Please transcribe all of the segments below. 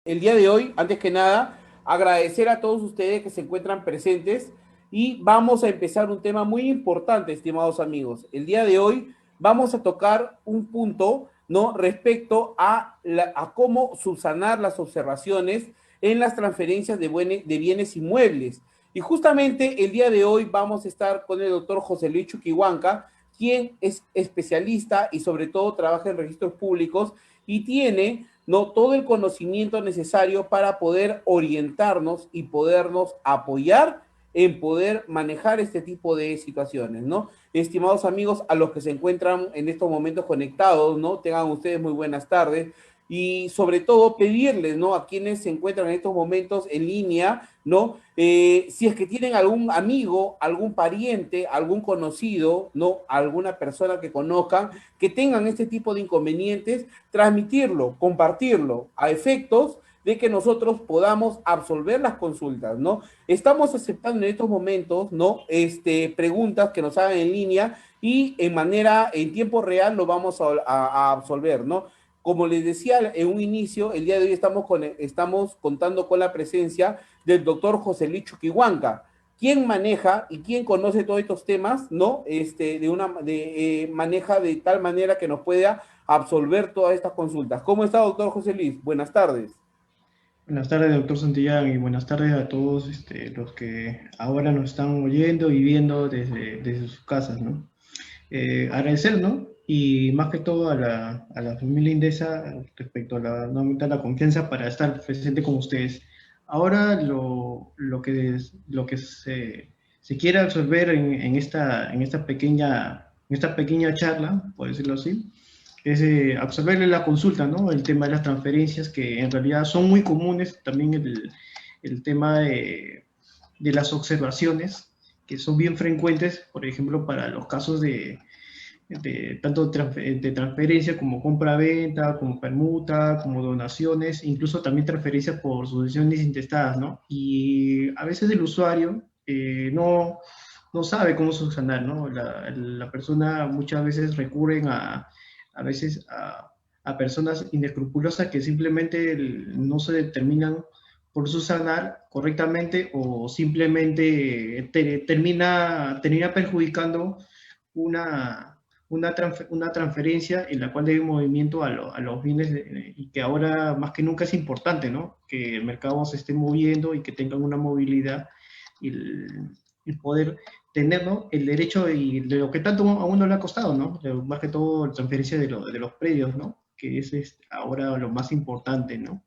El día de hoy, antes que nada, agradecer a todos ustedes que se encuentran presentes y vamos a empezar un tema muy importante, estimados amigos. El día de hoy vamos a tocar un punto, ¿no? Respecto a cómo subsanar las observaciones en las transferencias de bienes inmuebles. Y justamente el día de hoy vamos a estar con el doctor José Luis Chuquihuanca, quien es especialista y sobre todo trabaja en registros públicos y tiene, ¿no?, todo el conocimiento necesario para poder orientarnos y podernos apoyar en poder manejar este tipo de situaciones, ¿no? Estimados amigos, a los que se encuentran en estos momentos conectados, ¿no? Tengan ustedes muy buenas tardes y sobre todo pedirles, ¿no?, a quienes se encuentran en estos momentos en línea, ¿no? Si es que tienen algún amigo, algún pariente, algún conocido, ¿no?, alguna persona que conozcan, que tengan este tipo de inconvenientes, transmitirlo, compartirlo, a efectos de que nosotros podamos absolver las consultas, ¿no? Estamos aceptando en estos momentos, ¿no? Preguntas que nos hagan en línea y en tiempo real lo vamos a absolver, ¿no? Como les decía en un inicio, el día de hoy estamos contando con la presencia del doctor José Luis Chuquihuanca, quien maneja y quien conoce todos estos temas, ¿no? Maneja de tal manera que nos pueda absolver todas estas consultas. ¿Cómo está, doctor José Luis? Buenas tardes. Buenas tardes, doctor Santillán, y buenas tardes a todos los que ahora nos están oyendo y viendo desde sus casas, ¿no? Agradecer, ¿no? Y más que todo a la familia Indesa respecto a nuevamente a la confianza para estar presente con ustedes. Ahora lo que se quiere absorber en esta pequeña charla, por decirlo así, es absorberle la consulta, ¿no? El tema de las transferencias, que en realidad son muy comunes, también el tema de las observaciones, que son bien frecuentes, por ejemplo, para los casos de tanto de transferencia como compra-venta, como permuta, como donaciones, incluso también transferencias por sucesiones intestadas, ¿no? Y a veces el usuario no sabe cómo subsanar, ¿no? La persona muchas veces recurren a personas inescrupulosas que simplemente no se determinan por subsanar correctamente o simplemente termina perjudicando una, una transferencia en la cual debe movimiento a los bienes y que ahora más que nunca es importante, ¿no? Que el mercado se esté moviendo y que tengan una movilidad y el poder tener, ¿no?, el derecho y de lo que tanto a uno le ha costado, ¿no? Más que todo la transferencia de los predios, ¿no? Que es ahora lo más importante, ¿no?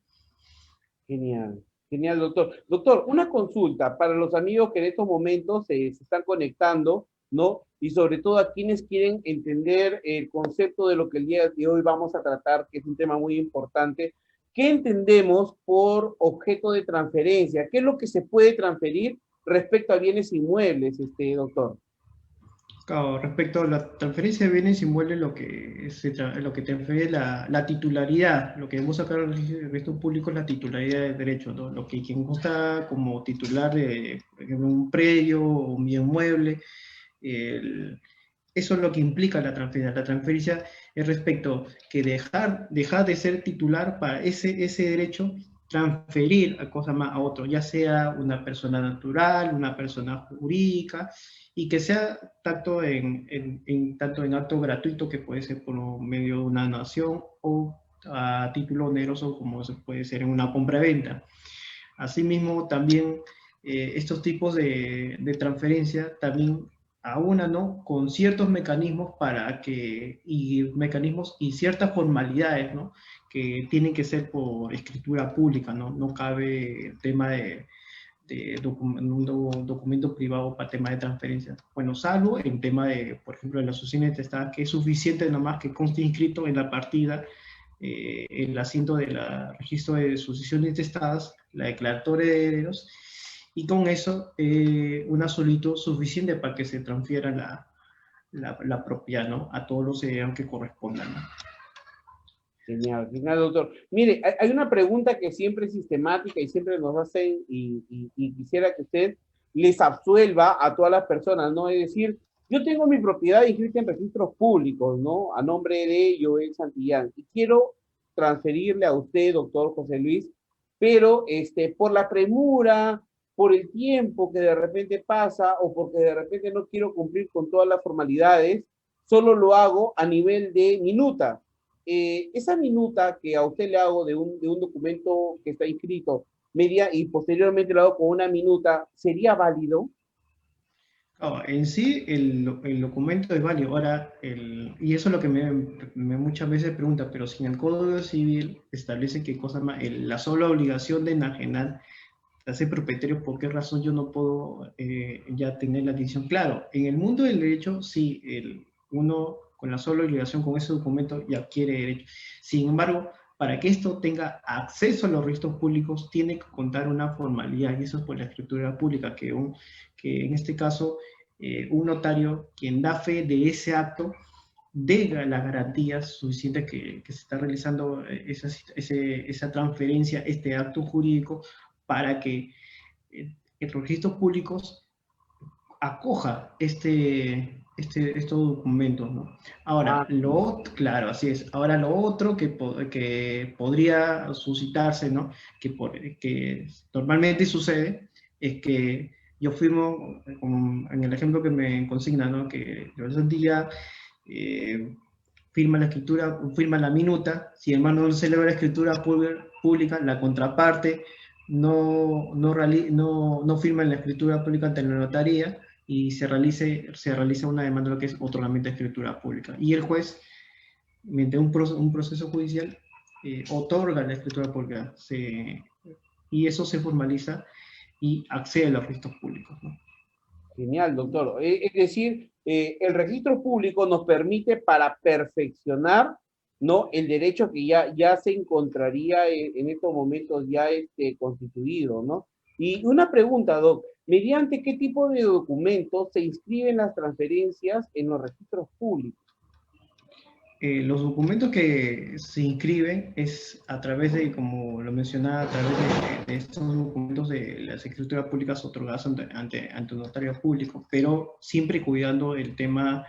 Genial, genial, doctor. Doctor, una consulta para los amigos que en estos momentos se están conectando, ¿no? Y sobre todo a quienes quieren entender el concepto de lo que el día de hoy vamos a tratar, que es un tema muy importante. ¿Qué entendemos por objeto de transferencia? ¿Qué es lo que se puede transferir respecto a bienes inmuebles, doctor? Claro, respecto a la transferencia de bienes inmuebles, lo que transfiere la titularidad, lo que debemos sacar al registro público es la titularidad de derecho, ¿no? Lo que quien consta como titular de, por ejemplo, un predio o un bien mueble, el- eso es lo que implica la transferencia. La transferencia es respecto que dejar de ser titular para ese derecho, transferir a cosa más a otro, ya sea una persona natural, una persona jurídica, y que sea tanto en acto gratuito, que puede ser por medio de una donación, o a título oneroso, como se puede ser en una compra-venta. Asimismo, también estos tipos de transferencia también aunan, ¿no?, con ciertos mecanismos mecanismos y ciertas formalidades, ¿no?, que tienen que ser por escritura pública, ¿no? No cabe el tema un documento privado para tema de transferencia. Bueno, salvo en tema de, por ejemplo, de la sucesión intestada, que es suficiente nomás que conste inscrito en la partida el asiento del registro de sucesiones intestadas, la declaratoria de herederos, y con eso una solicitud suficiente para que se transfiera la propiedad, ¿no?, a todos los herederos que correspondan, ¿no? Genial, genial, doctor. Mire, hay una pregunta que siempre es sistemática y siempre nos hacen y quisiera que usted les absuelva a todas las personas, ¿no? Es decir, yo tengo mi propiedad inscrita en registros públicos, ¿no? A nombre de Joel Santillán y quiero transferirle a usted, doctor José Luis, pero por la premura, por el tiempo que de repente pasa o porque de repente no quiero cumplir con todas las formalidades, solo lo hago a nivel de minuta. Esa minuta que a usted le hago de un documento que está inscrito media y posteriormente lo hago con una minuta, ¿sería válido? En sí, el documento es válido. Ahora, y eso es lo que me muchas veces pregunta, pero si en el Código Civil establece que cosa más, la sola obligación de enajenar se hace propietario, ¿por qué razón yo no puedo ya tener la decisión? Claro, en el mundo del derecho, sí, uno con la sola obligación con ese documento ya adquiere derecho. Sin embargo, para que esto tenga acceso a los registros públicos, tiene que contar una formalidad, y eso es por la escritura pública, que en este caso un notario, quien da fe de ese acto, de las garantías suficientes que se está realizando esa transferencia, este acto jurídico, para que los registros públicos acoja estos documentos, ¿no? Ahora, Ah, claro, así es. Ahora, lo otro que podría suscitarse, ¿no? Que normalmente sucede, es que yo firmo, como en el ejemplo que me consigna, ¿no? Que Joel día firma la escritura, firma la minuta, si el hermano no celebra la escritura pública, la contraparte no firma en la escritura pública ante la notaría y se realiza una demanda lo que es otorgamiento de escritura pública. Y el juez, mediante un proceso judicial, otorga la escritura pública y eso se formaliza y accede a los registros públicos, ¿no? genial, doctor. Es decir, el registro público nos permite para perfeccionar, ¿no? El derecho que ya se encontraría en estos momentos ya constituido, ¿no? Y una pregunta, doc, ¿mediante qué tipo de documentos se inscriben las transferencias en los registros públicos? Los documentos que se inscriben es a través de, como lo mencionaba, a través de estos documentos de las escrituras públicas otorgadas ante un notario público, pero siempre cuidando el tema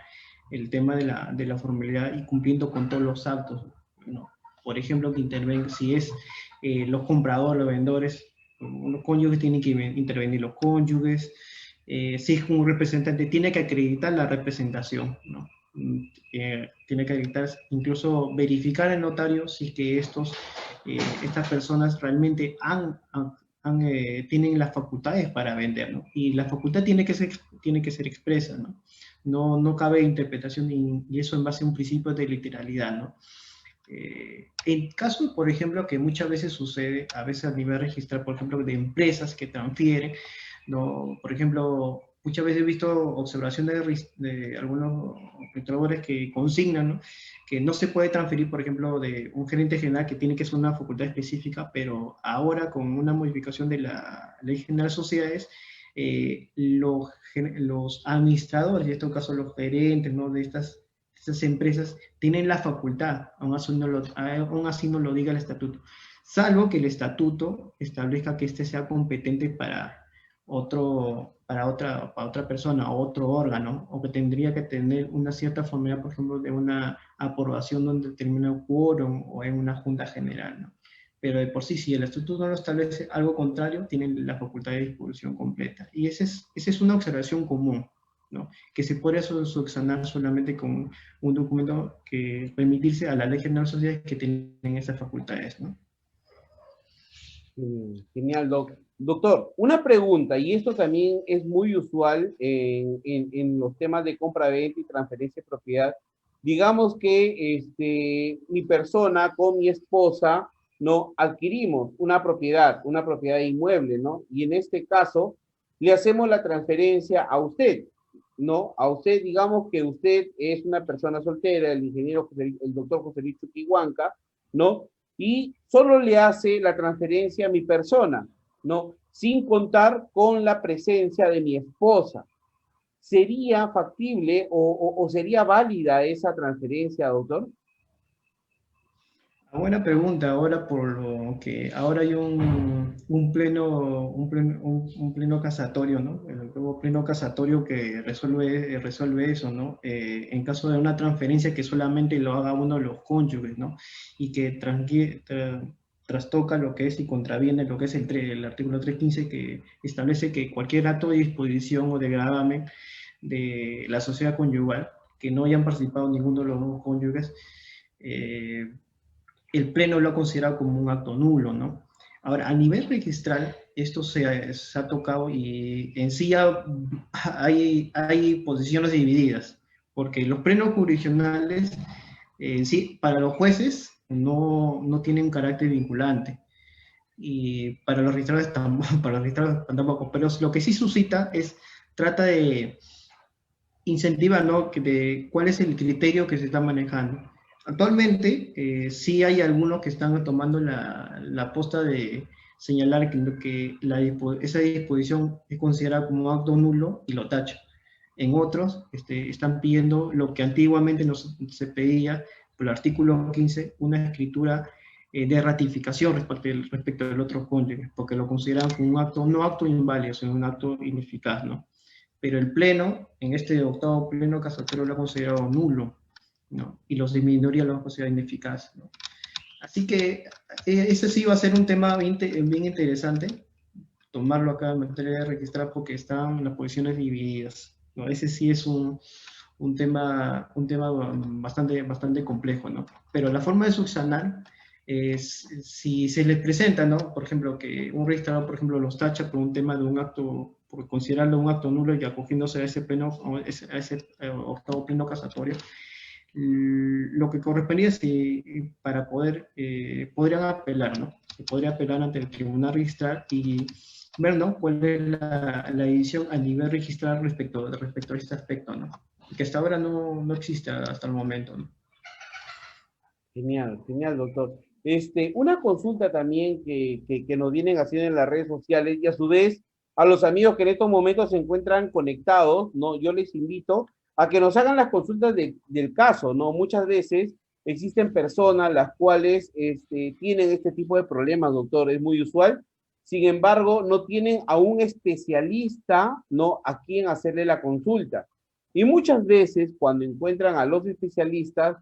de la formalidad y cumpliendo con todos los actos, ¿no? Por ejemplo, que intervengan, si es los compradores, los vendedores, los cónyuges tienen que intervenir los cónyuges, si es un representante, tiene que acreditar la representación, ¿no? Tiene que acreditar, incluso verificar el notario si es que estas personas realmente tienen las facultades para vender, ¿no? Y la facultad tiene que ser expresa, ¿no? No cabe interpretación y eso en base a un principio de literalidad, ¿no? En caso, por ejemplo, que muchas veces sucede, a veces a nivel registral, por ejemplo, de empresas que transfieren, ¿no? Por ejemplo, muchas veces he visto observaciones de algunos registradores que consignan, ¿no? Que no se puede transferir, por ejemplo, de un gerente general que tiene que ser una facultad específica, pero ahora con una modificación de la Ley General de Sociedades, los administradores, en este caso los gerentes, ¿no? de estas empresas, tienen la facultad, aún así no lo diga el estatuto, salvo que el estatuto establezca que éste sea competente para otra persona o otro órgano, o que tendría que tener una cierta formalidad, por ejemplo, de una aprobación donde termina un quórum o en una junta general, ¿no? Pero de por sí, si el estatuto no lo establece algo contrario, tienen la facultad de disposición completa. Y esa es una observación común, ¿no? Que se puede subsanar solamente con un documento que permitirse a la Ley General de Sociedades que tienen esas facultades, ¿no? Genial, doc. Doctor, una pregunta, y esto también es muy usual en los temas de compra-venta y transferencia de propiedad. Digamos que mi persona con mi esposa, ¿no? Adquirimos una propiedad inmueble, ¿no? Y en este caso, le hacemos la transferencia a usted, ¿no? A usted, digamos que usted es una persona soltera, el ingeniero, el doctor José Luis Chuquihuanca, ¿no? Y solo le hace la transferencia a mi persona, ¿no? Sin contar con la presencia de mi esposa. ¿Sería factible o sería válida esa transferencia, doctor? Buena pregunta, ahora por lo que ahora hay un pleno casatorio, ¿no? El nuevo pleno casatorio que resuelve eso, ¿no? En caso de una transferencia que solamente lo haga uno de los cónyuges, ¿no? Y que trastoca lo que es y contraviene lo que es el artículo 315, que establece que cualquier acto de disposición o de gravamen de la sociedad conyugal, que no hayan participado ninguno de los dos cónyuges, el Pleno lo ha considerado como un acto nulo, ¿no? Ahora, a nivel registral, esto se ha tocado y en sí ya hay posiciones divididas, porque los plenos jurisdiccionales, sí, para los jueces no tienen un carácter vinculante, y para los registradores tampoco, para los registradores tampoco, pero lo que sí suscita trata de incentivar, ¿no? De cuál es el criterio que se está manejando. Actualmente, sí hay algunos que están tomando la posta de señalar esa disposición es considerada como un acto nulo y lo tachan. En otros, están pidiendo lo que antiguamente se pedía por el artículo 15, una escritura de ratificación respecto del otro cónyuge, porque lo consideran como un acto, no acto inválido, sino un acto ineficaz, ¿no? Pero el Pleno, en este octavo Pleno casatorio, lo ha considerado nulo, ¿no? Y los de minoría lo han considerado ineficaz, ¿no? Así que ese sí va a ser un tema bien interesante, tomarlo acá en materia de registrar, porque están las posiciones divididas, ¿no? Ese sí es un tema bastante complejo, ¿no? Pero la forma de subsanar es, si se les presenta, ¿no? Por ejemplo, que un registrador, por ejemplo, los tacha por un tema de un acto, por considerarlo un acto nulo y acogiéndose a ese pleno, a ese octavo pleno casatorio, lo que correspondía es que para podrían apelar, ¿no? Se podría apelar ante el tribunal registral y ver, ¿no? Cuál es la decisión a nivel registral respecto a este aspecto, ¿no? Que hasta ahora no existe hasta el momento, ¿no? Genial, genial, doctor. Una consulta también que nos vienen haciendo en las redes sociales y a su vez a los amigos que en estos momentos se encuentran conectados, ¿no? Yo les invito a que nos hagan las consultas del caso, ¿no? Muchas veces existen personas las cuales tienen este tipo de problemas, doctor, es muy usual. Sin embargo, no tienen a un especialista, ¿no? A quien hacerle la consulta. Y muchas veces cuando encuentran a los especialistas,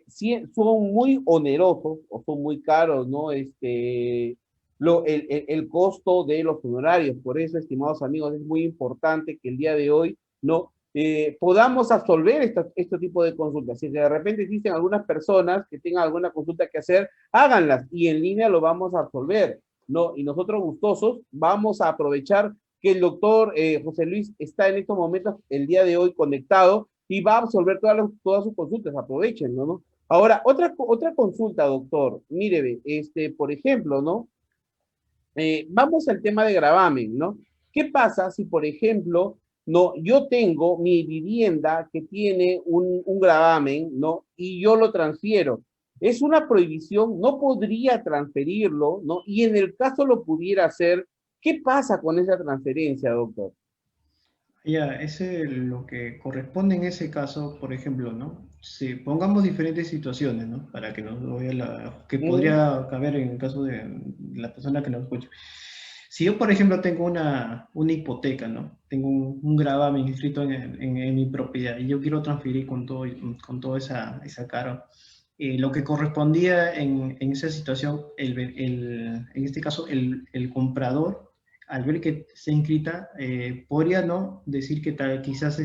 sí, son muy onerosos o son muy caros, ¿no? El costo de los honorarios. Por eso, estimados amigos, es muy importante que el día de hoy, ¿no? Podamos absolver este tipo de consultas. Si de repente existen algunas personas que tengan alguna consulta que hacer, háganlas y en línea lo vamos a absolver, ¿no? Y nosotros gustosos vamos a aprovechar que el doctor José Luis está en estos momentos, el día de hoy, conectado y va a absolver todas sus consultas, aprovechen, ¿no? Ahora, otra consulta, doctor, mire, por ejemplo, ¿no? Vamos al tema de gravamen, ¿no? ¿Qué pasa si, por ejemplo, no, yo tengo mi vivienda que tiene un gravamen, ¿no? Y yo lo transfiero. Es una prohibición, no podría transferirlo, ¿no? Y en el caso lo pudiera hacer, ¿qué pasa con esa transferencia, doctor? Ya, ese es lo que corresponde en ese caso, por ejemplo, ¿no? Si pongamos diferentes situaciones, ¿no? Para que nos vea que Mm, podría caber en el caso de la persona que nos escucha. Si yo, por ejemplo, tengo una hipoteca, ¿no? Tengo un gravamen inscrito en mi propiedad y yo quiero transferir con toda esa carga. Lo que correspondía en esa situación, en este caso, el comprador, al ver que está inscrita, podría no decir que quizás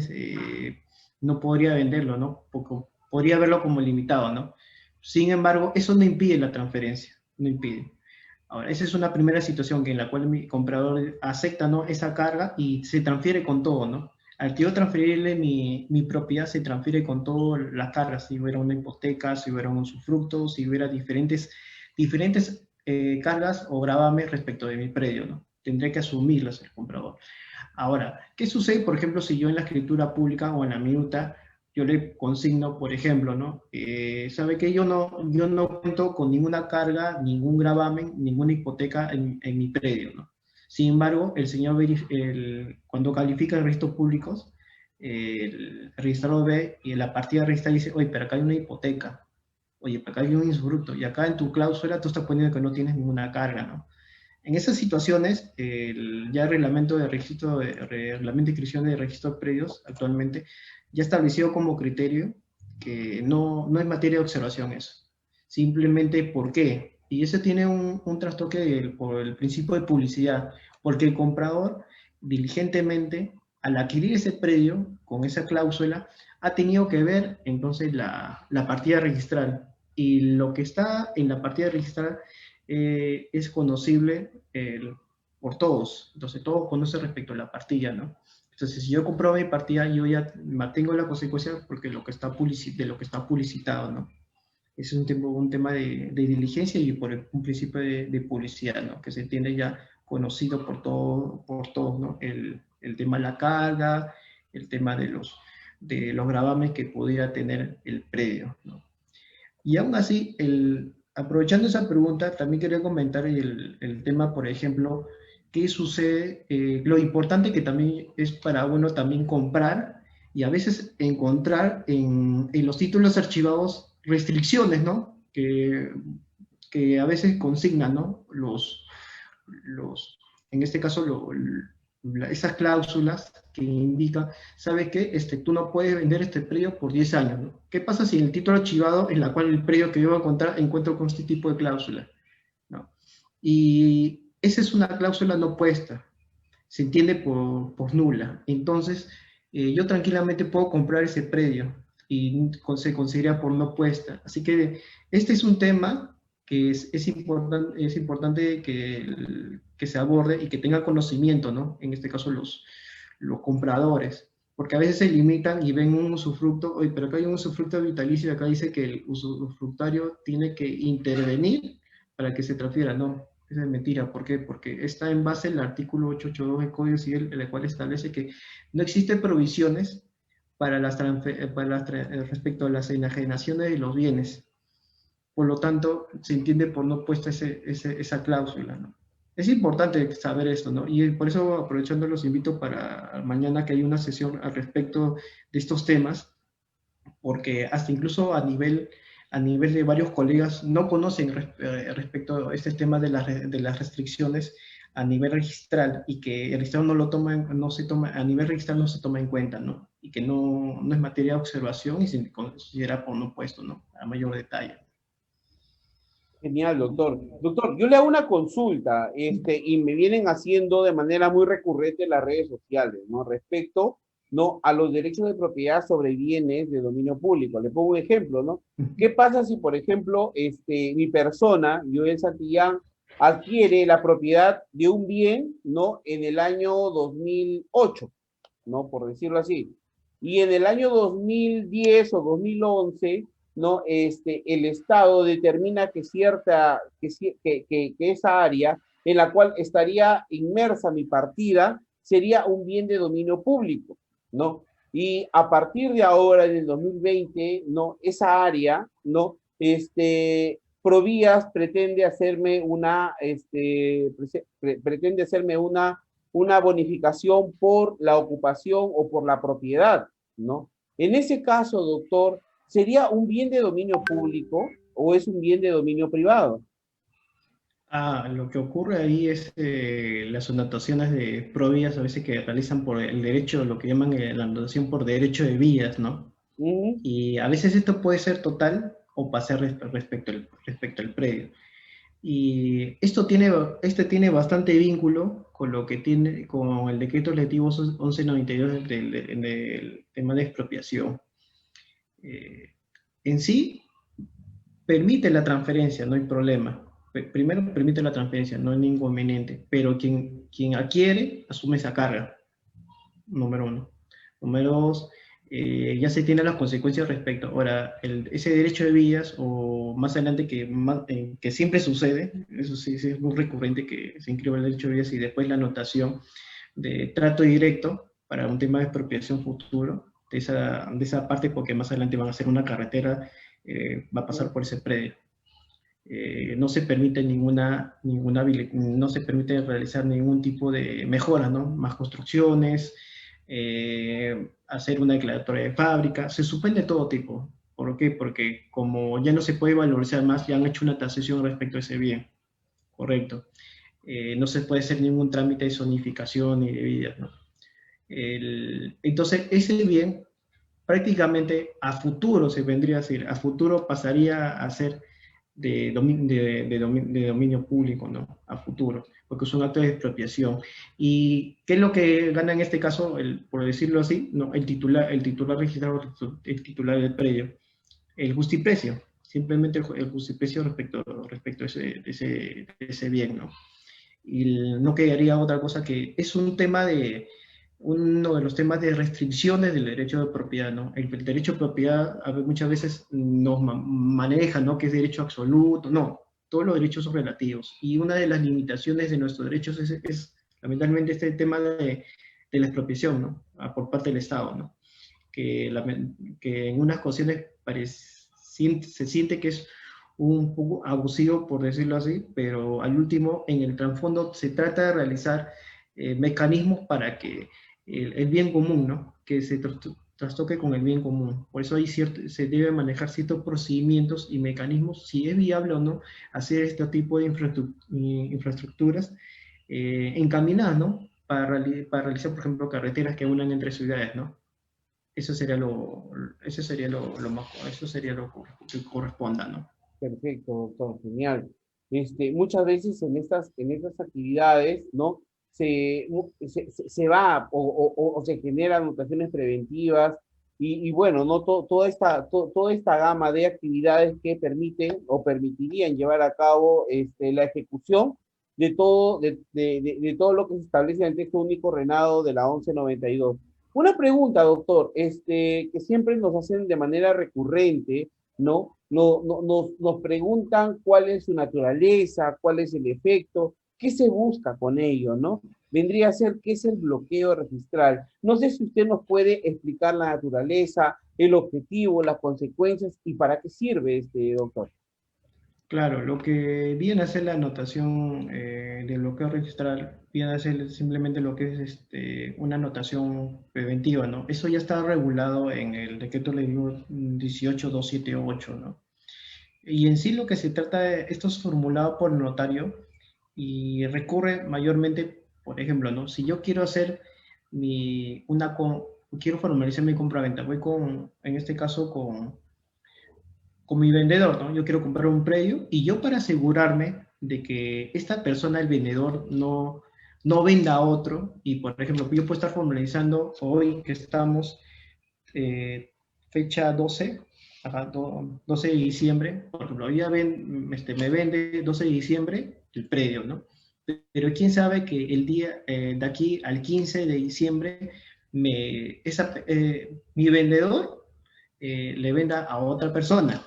no podría venderlo, ¿no? Porque podría verlo como limitado, ¿no? Sin embargo, eso no impide la transferencia, no impide. Ahora, esa es una primera situación en la cual mi comprador acepta, ¿no? Esa carga y se transfiere con todo, ¿no? Al que yo transferirle mi propiedad, se transfiere con todas las cargas, si hubiera una hipoteca, si hubiera un usufructo, si hubiera diferentes cargas o gravames respecto de mi predio, ¿no? Tendré que asumirlas el comprador. Ahora, ¿qué sucede, por ejemplo, si yo en la escritura pública o en la minuta yo le consigno, por ejemplo, ¿no? Sabe que yo no cuento con ninguna carga, ningún gravamen, ninguna hipoteca en mi predio, ¿no? Sin embargo, el señor, cuando califica el registro públicos, el registrador ve y en la partida registrada dice, oye, pero acá hay una hipoteca, oye, pero acá hay un usufructo, y acá en tu cláusula tú estás poniendo que no tienes ninguna carga, ¿no? En esas situaciones, ya el reglamento reglamento de inscripción de registros predios actualmente ya estableció como criterio que no es materia de observación eso. Simplemente, ¿por qué? Y ese tiene un trastoque por el principio de publicidad, porque el comprador diligentemente, al adquirir ese predio con esa cláusula, ha tenido que ver entonces la partida registral. Y lo que está en la partida registral es conocible por todos. Entonces todos conocen respecto a la partida, ¿no? Entonces, si yo compro mi partida, yo ya mantengo la consecuencia porque lo que está de lo que está publicitado, ¿no? Es un tema de diligencia y un principio de publicidad, ¿no? Que se entiende ya conocido por todos, ¿no? El tema de la carga, el tema de los gravames que pudiera tener el predio, ¿no? Y aún así, aprovechando esa pregunta, también quería comentar el tema, por ejemplo, qué sucede, lo importante que también es para uno también comprar y a veces encontrar en los títulos archivados restricciones, ¿no? Que a veces consignan, ¿no? En este caso, esas cláusulas que indican, ¿sabes qué? Tú no puedes vender este predio por 10 años, ¿no? ¿Qué pasa si en el título archivado, en la cual el predio que yo voy a encontrar, encuentro con este tipo de cláusula, ¿no? Y esa es una cláusula no puesta, se entiende por nula. Entonces, yo tranquilamente puedo comprar ese predio y se considera por no puesta. Así que este es un tema que es importante que se aborde y que tenga conocimiento, ¿no? En este caso los compradores, porque a veces se limitan y ven un usufructo, oye, pero acá hay un usufructo vitalicio y acá dice que el usufructario tiene que intervenir para que se transfiera, ¿no? Esa es mentira. ¿Por qué? Porque está en base al artículo 882 del Código Civil, el cual establece que no existen provisiones para respecto a las enajenaciones de los bienes. Por lo tanto, se entiende por no puesta esa cláusula, ¿no? Es importante saber esto, ¿no? Y por eso, aprovechando, los invito para mañana que hay una sesión al respecto de estos temas, porque hasta incluso a nivel de varios colegas no conocen respecto a este tema de las restricciones a nivel registral y que el registro no lo toma, no se toma, a nivel registral no se toma en cuenta, ¿no? Y que no es materia de observación y se considera por no puesto, ¿no? A mayor detalle. Genial, doctor. Doctor, yo le hago una consulta, y me vienen haciendo de manera muy recurrente en las redes sociales, ¿no? Respecto, ¿no? A los derechos de propiedad sobre bienes de dominio público. Le pongo un ejemplo, ¿no? ¿Qué pasa si, por ejemplo, mi persona, Joel Santillán, adquiere la propiedad de un bien, ¿no? En el año 2008, ¿no? Por decirlo así. Y en el año 2010 o 2011, ¿no? El Estado determina que esa área en la cual estaría inmersa mi partida sería un bien de dominio público, ¿no? Y a partir de ahora, en el 2020, ¿no? Esa área, ¿no? Provías pretende hacerme una bonificación por la ocupación o por la propiedad, ¿no? En ese caso, doctor, ¿sería un bien de dominio público o es un bien de dominio privado? Lo que ocurre ahí es las anotaciones de provías a veces que realizan por el derecho, lo que llaman la anotación por derecho de vías, ¿no? Y a veces esto puede ser total o pasar respecto al predio. Y este tiene bastante vínculo con lo que tiene con el decreto legislativo 1192 del tema de expropiación. En sí, permite la transferencia, no hay problema. Primero, permite la transferencia, no hay ningún inconveniente, pero quien adquiere asume esa carga, número uno. Número dos, ya se tienen las consecuencias respecto. Ahora, ese derecho de vías, o más adelante que siempre sucede, eso sí, sí es muy recurrente que se inscriba el derecho de vías y después la anotación de trato directo para un tema de expropiación futuro de esa parte, porque más adelante van a hacer una carretera, va a pasar por ese predio. No se permite no se permite realizar ningún tipo de mejora, ¿no? Más construcciones, hacer una declaratoria de fábrica, se suspende todo tipo. ¿Por qué? Porque como ya no se puede valorizar más, ya han hecho una tasación respecto a ese bien, correcto. No se puede hacer ningún trámite de zonificación ni de vidas, ¿no? Entonces, ese bien prácticamente a futuro se vendría a decir, a futuro pasaría a ser de dominio público, ¿no? A futuro, porque es un acto de expropiación. ¿Y qué es lo que gana en este caso, por decirlo así? No, el titular registrado, el titular del predio, el justiprecio, simplemente el justiprecio respecto a ese bien, ¿no? Y no quedaría otra cosa que es uno de los temas de restricciones del derecho de propiedad, ¿no? El derecho de propiedad muchas veces nos maneja, ¿no? Que es derecho absoluto, no, todos los derechos son relativos. Y una de las limitaciones de nuestros derechos es lamentablemente este tema de la expropiación, ¿no? Por parte del Estado, ¿no? Que en unas ocasiones se siente que es un poco abusivo, por decirlo así, pero al último, en el trasfondo, se trata de realizar mecanismos para que el bien común, ¿no? Que se trastoque con el bien común. Por eso se debe manejar ciertos procedimientos y mecanismos, si es viable o no, hacer este tipo de infraestructuras encaminadas, ¿no? Para realizar, por ejemplo, carreteras que unan entre ciudades, ¿no? Eso sería lo que corresponda, ¿no? Perfecto, doctor, genial. Muchas veces en estas actividades, ¿no? Se va o se generan anotaciones preventivas y bueno, ¿no? Toda esta gama de actividades que permiten o permitirían llevar a cabo la ejecución de todo lo que se establece en el texto único renado de la 1192. Una pregunta, doctor, que siempre nos hacen de manera recurrente, ¿no? Nos preguntan cuál es su naturaleza, cuál es el efecto, qué se busca con ello, ¿no? Vendría a ser qué es el bloqueo registral. No sé si usted nos puede explicar la naturaleza, el objetivo, las consecuencias y para qué sirve doctor. Claro, lo que viene a ser la anotación de bloqueo registral, viene a ser simplemente lo que es una anotación preventiva, ¿no? Eso ya está regulado en el decreto ley 18278, ¿no? Y en sí lo que se trata esto es formulado por el notario y recurre mayormente, por ejemplo, ¿no? Si yo quiero hacer quiero formalizar mi compra-venta, en este caso, con mi vendedor, ¿no? Yo quiero comprar un predio y yo para asegurarme de que esta persona, el vendedor, no venda a otro, y por ejemplo, yo puedo estar formalizando hoy que estamos fecha 12, 12 de diciembre, por ejemplo, me vende 12 de diciembre el predio, ¿no? Pero quién sabe que el día de aquí al 15 de diciembre mi vendedor le venda a otra persona,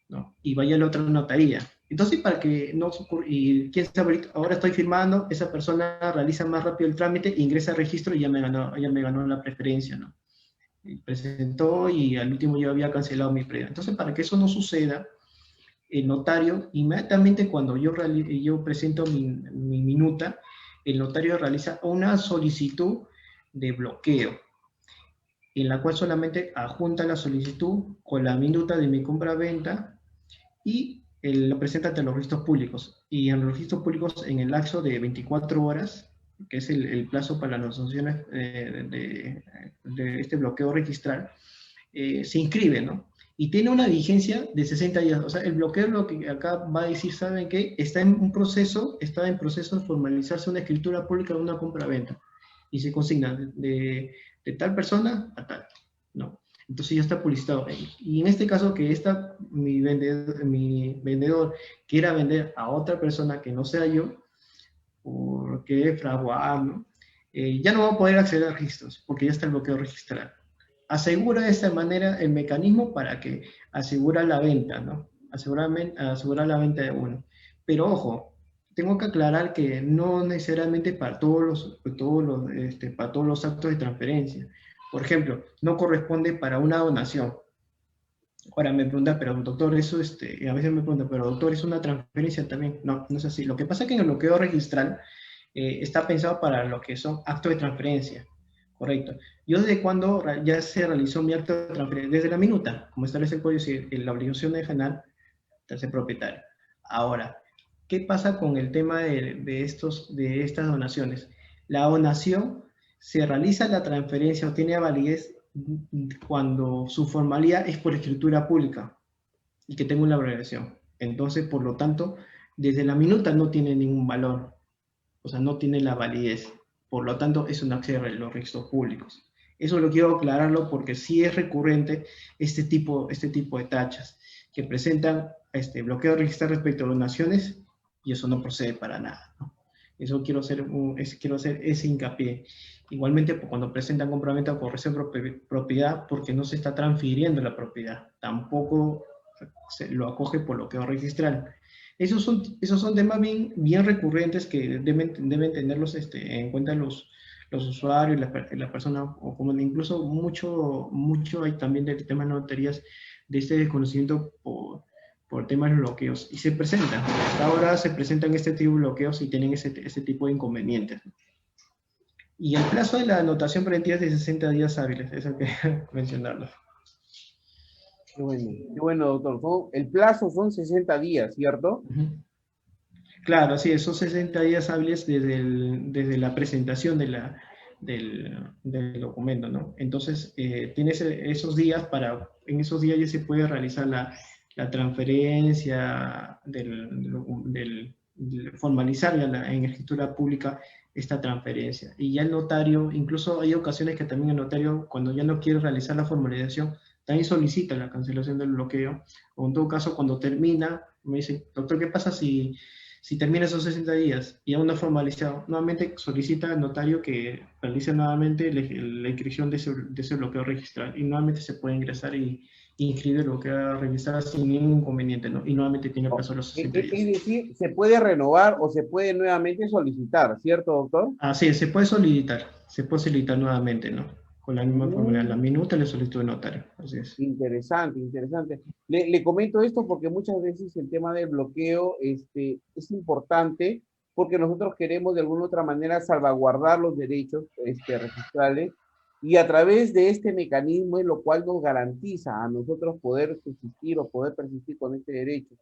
¿no? Y vaya a la otra notaría. Entonces, para que no ocurra, y quién sabe, ahora estoy firmando, esa persona realiza más rápido el trámite, ingresa al registro y ya me ganó la preferencia, ¿no? Y presentó y al último yo había cancelado mi predio. Entonces, para que eso no suceda, el notario, inmediatamente cuando yo presento mi minuta, el notario realiza una solicitud de bloqueo, en la cual solamente adjunta la solicitud con la minuta de mi compra-venta y lo presenta ante los registros públicos. Y en los registros públicos, en el lapso de 24 horas, que es el plazo para las asociaciones de este bloqueo registral, se inscribe, ¿no? Y tiene una vigencia de 60 días. O sea, el bloqueo lo que acá va a decir, ¿saben qué? Está en proceso de formalizarse una escritura pública de una compra-venta. Y se consigna de tal persona a tal, ¿no? Entonces ya está publicitado. Y en este caso que mi vendedor quiera vender a otra persona que no sea yo, porque es fraguado, ¿no? Ya no va a poder acceder a registros, porque ya está el bloqueo registral. Asegura de esta manera el mecanismo para que asegura la venta, ¿no? Asegurar la venta de uno. Pero ojo, tengo que aclarar que no necesariamente para para todos los actos de transferencia. Por ejemplo, no corresponde para una donación. Ahora me pregunta, pero doctor, eso, a veces me pregunta, pero doctor, ¿es una transferencia también? No, no es así. Lo que pasa es que en el bloqueo registral está pensado para lo que son actos de transferencia. Correcto. Yo desde cuando ya se realizó mi acto de transferencia, desde la minuta, como establece el código civil, la obligación de generar tercer propietario. Ahora, ¿qué pasa con el tema de estas donaciones? La donación se realiza la transferencia o tiene validez cuando su formalidad es por escritura pública y que tenga una abreviación. Entonces, por lo tanto, desde la minuta no tiene ningún valor, o sea, no tiene la validez. Por lo tanto, eso no accede a los registros públicos. Eso lo quiero aclararlo porque sí es recurrente este tipo de tachas que presentan bloqueo registral respecto a donaciones y eso no procede para nada, ¿no? Eso quiero hacer ese hincapié. Igualmente, pues, cuando presentan compraventa o corrección de propiedad, porque no se está transfiriendo la propiedad, tampoco se lo acoge por bloqueo registral. Esos son temas bien recurrentes que deben tenerlos en cuenta los usuarios, la persona, o como incluso mucho hay también del tema de notarías, de este desconocimiento por temas de bloqueos. Y se presentan, hasta ahora se presentan este tipo de bloqueos y tienen ese tipo de inconvenientes. Y el plazo de la anotación preventiva es de 60 días hábiles, eso hay que mencionarlo. Qué bueno, doctor. El plazo son 60 días, ¿cierto? Claro, sí, esos 60 días hábiles desde la presentación del documento, ¿no? Entonces, tienes esos días en esos días ya se puede realizar la transferencia formalizar ya en escritura pública esta transferencia. Y ya el notario, incluso hay ocasiones que también el notario, cuando ya no quiere realizar la formalización, también solicita la cancelación del bloqueo, o en todo caso, cuando termina, me dice, doctor, ¿qué pasa si termina esos 60 días y aún no formalizado? Nuevamente solicita al notario que realice nuevamente la inscripción de ese bloqueo registral y nuevamente se puede ingresar y inscribir lo que ha registrado sin ningún inconveniente, ¿no? Y nuevamente tiene plazo los 60 días. Es decir, se puede renovar o se puede nuevamente solicitar, ¿cierto, doctor? Sí, se puede solicitar nuevamente, ¿no? Con la misma fórmula, la minuta le solicito al notario, así es. Interesante, interesante. Le comento esto porque muchas veces el tema del bloqueo es importante porque nosotros queremos de alguna u otra manera salvaguardar los derechos registrales y a través de este mecanismo es lo cual nos garantiza a nosotros poder subsistir o poder persistir con este derecho.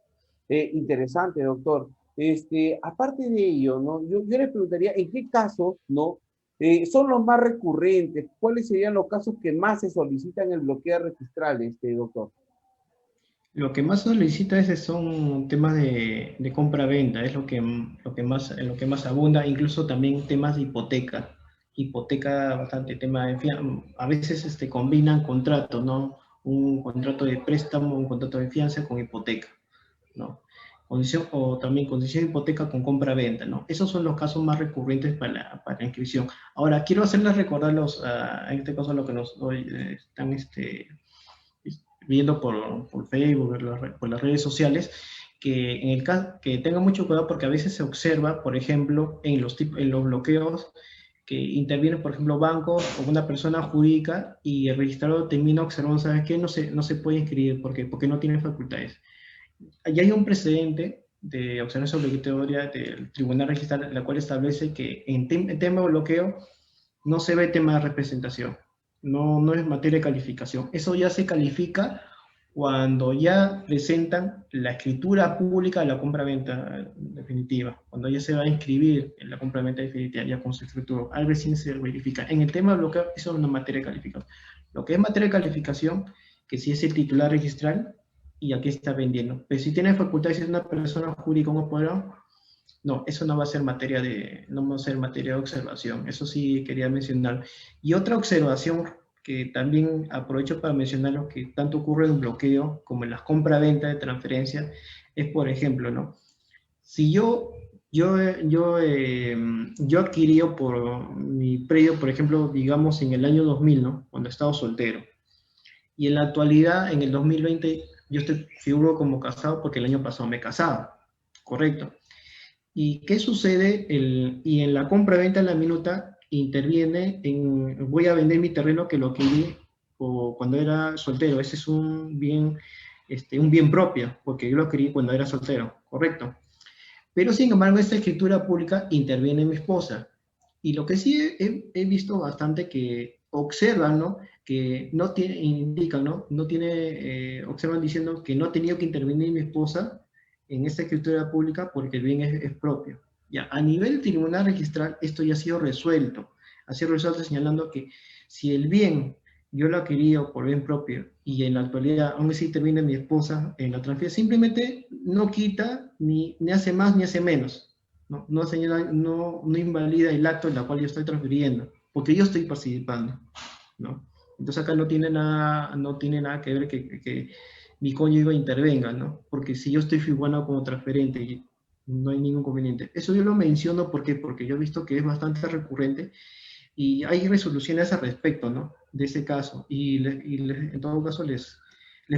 Interesante, doctor. Aparte de ello, ¿no? Yo le preguntaría, ¿en qué casos, no? Son los más recurrentes. ¿Cuáles serían los casos que más se solicitan el bloqueo registral, doctor? Lo que más solicita son temas de compra-venta, es lo que más abunda, incluso también temas de hipoteca bastante, a veces combinan contratos, ¿no? Un contrato de préstamo, un contrato de fianza con hipoteca, ¿no? O también condición de hipoteca con compra-venta, ¿no? Esos son los casos más recurrentes para la inscripción. Ahora, quiero hacerles recordar en este caso, lo que nos están viendo por Facebook, por las redes sociales, que en el caso que tengan mucho cuidado porque a veces se observa, por ejemplo, en los bloqueos que intervienen, por ejemplo, bancos o una persona jurídica y el registrador termina observando, ¿sabes qué? No se puede inscribir porque no tiene facultades. Allí hay un precedente de observancia obligatoria del Tribunal Registral, la cual establece que en tema de bloqueo no se ve tema de representación. No es materia de calificación. Eso ya se califica cuando ya presentan la escritura pública de la compra-venta definitiva, cuando ya se va a inscribir en la compra-venta definitiva, ya con su escritura, al recién se verifica. En el tema de bloqueo, eso es una materia de calificación. Lo que es materia de calificación, que si es el titular registral, y aquí está vendiendo. Pero si tiene facultades, si es una persona jurídica o apoderado, no, eso no va a ser materia de observación. Eso sí quería mencionar. Y otra observación que también aprovecho para mencionar, lo que tanto ocurre en el bloqueo como en las compra-venta de transferencia, es, por ejemplo, ¿no? Si yo adquirí por mi predio, por ejemplo, digamos en el año 2000, ¿no? Cuando estaba soltero. Y en la actualidad, en el 2020, yo figuro como casado porque el año pasado me casaba, ¿correcto? ¿Y qué sucede? Y en la compra-venta en la minuta interviene voy a vender mi terreno que lo adquirí cuando era soltero. Ese es un bien propio, porque yo lo adquirí cuando era soltero, ¿correcto? Pero sin embargo, esta escritura pública interviene mi esposa. Y lo que sí he visto bastante que observan, ¿no? Que no tiene, indican, ¿no? No tiene, observan diciendo que no ha tenido que intervenir mi esposa en esta escritura pública porque el bien es propio. Ya, a nivel tribunal registral, esto ya ha sido resuelto. Ha sido resuelto señalando que si el bien yo lo adquirí por bien propio y en la actualidad aún así interviene mi esposa en la transferencia, simplemente no quita ni hace más ni hace menos. No invalida el acto en el cual yo estoy transfiriendo, porque yo estoy participando, ¿no? Entonces acá no tiene nada que ver que mi cónyuge intervenga, ¿no? Porque si yo estoy figurando como transferente, no hay ningún conveniente. Eso yo lo menciono porque yo he visto que es bastante recurrente y hay resoluciones al respecto, ¿no? De ese caso. En todo caso les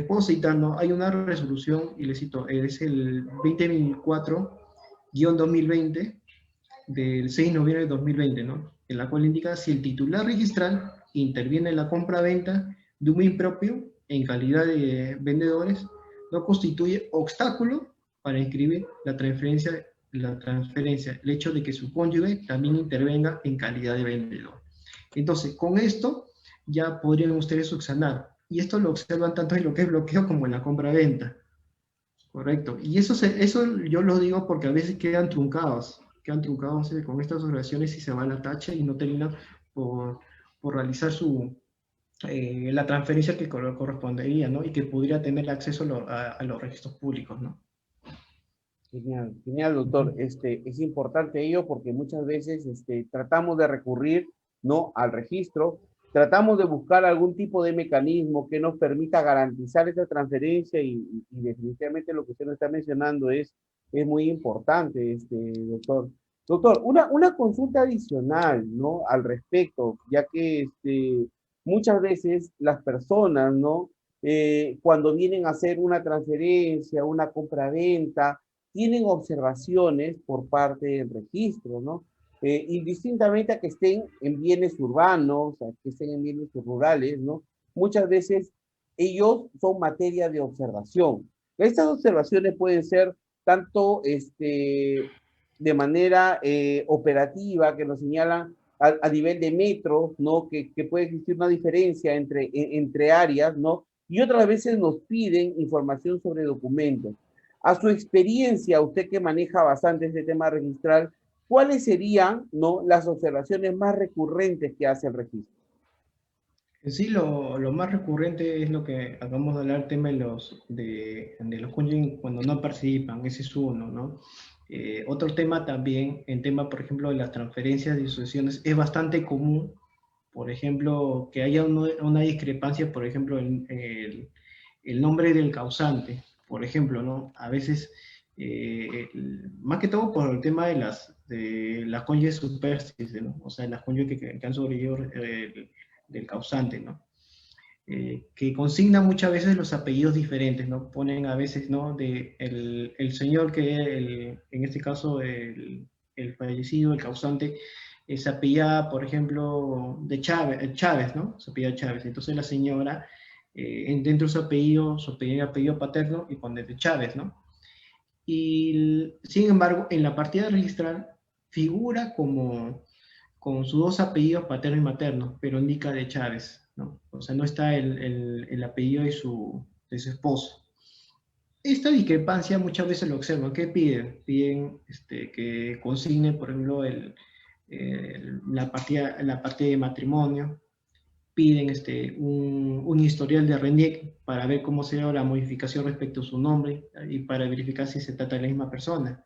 puedo citar, ¿no? Hay una resolución, y les cito, es el 2024-2020 del 6 de noviembre de 2020, ¿no? En la cual indica si el titular registral interviene en la compra-venta de un bien propio en calidad de vendedores, no constituye obstáculo para inscribir la transferencia, el hecho de que su cónyuge también intervenga en calidad de vendedor. Entonces, con esto ya podrían ustedes subsanar. Y esto lo observan tanto en lo que es bloqueo como en la compra-venta. Correcto. Y eso yo lo digo porque a veces quedan truncados con estas oraciones y se van a tacha y no terminan por, por realizar la transferencia que correspondería, ¿no? Y que pudiera tener acceso a los registros públicos, ¿no? Genial, genial, doctor. Es importante ello porque muchas veces tratamos de recurrir, ¿no?, al registro, tratamos de buscar algún tipo de mecanismo que nos permita garantizar esa transferencia y definitivamente lo que usted nos está mencionando es muy importante, doctor. Doctor, una consulta adicional, ¿no?, al respecto, ya que muchas veces las personas, ¿no?, cuando vienen a hacer una transferencia, una compra-venta, tienen observaciones por parte del registro, ¿no? Indistintamente a que estén en bienes urbanos, a que estén en bienes rurales, ¿no? Muchas veces ellos son materia de observación. Estas observaciones pueden ser tanto de manera operativa, que nos señalan a nivel de metros, ¿no? Que puede existir una diferencia entre áreas, ¿no? Y otras veces nos piden información sobre documentos. A su experiencia, usted que maneja bastante este tema registral, ¿cuáles serían, ¿no?, las observaciones más recurrentes que hace el registro? En sí, lo más recurrente es lo que acabamos de hablar, el tema de los cónyuges cuando no participan, ese es uno, ¿no? Otro tema también, en tema, por ejemplo, de las transferencias y sucesiones, es bastante común, por ejemplo, que haya una discrepancia, por ejemplo, en el nombre del causante, por ejemplo, ¿no? A veces, más que todo por el tema de las cónyuges superstícices, ¿no? O sea, las cónyuges que han sobrevivido del causante, ¿no? Que consignan muchas veces los apellidos diferentes, ¿no? Ponen a veces, ¿no? El señor en este caso, el fallecido, el causante, se apellida, por ejemplo, de Chávez, ¿no? Se apellida Chávez. Entonces la señora, dentro de su apellido paterno, y pone de Chávez, ¿no? Y sin embargo, en la partida registral figura con sus dos apellidos paterno y materno, pero indica de Chávez, ¿no? O sea, no está el apellido de su esposo. Esta discrepancia muchas veces lo observan. ¿Qué piden? Piden que consigne, por ejemplo, la partida de matrimonio, piden un historial de RENIEC para ver cómo se dio la modificación respecto a su nombre y para verificar si se trata de la misma persona,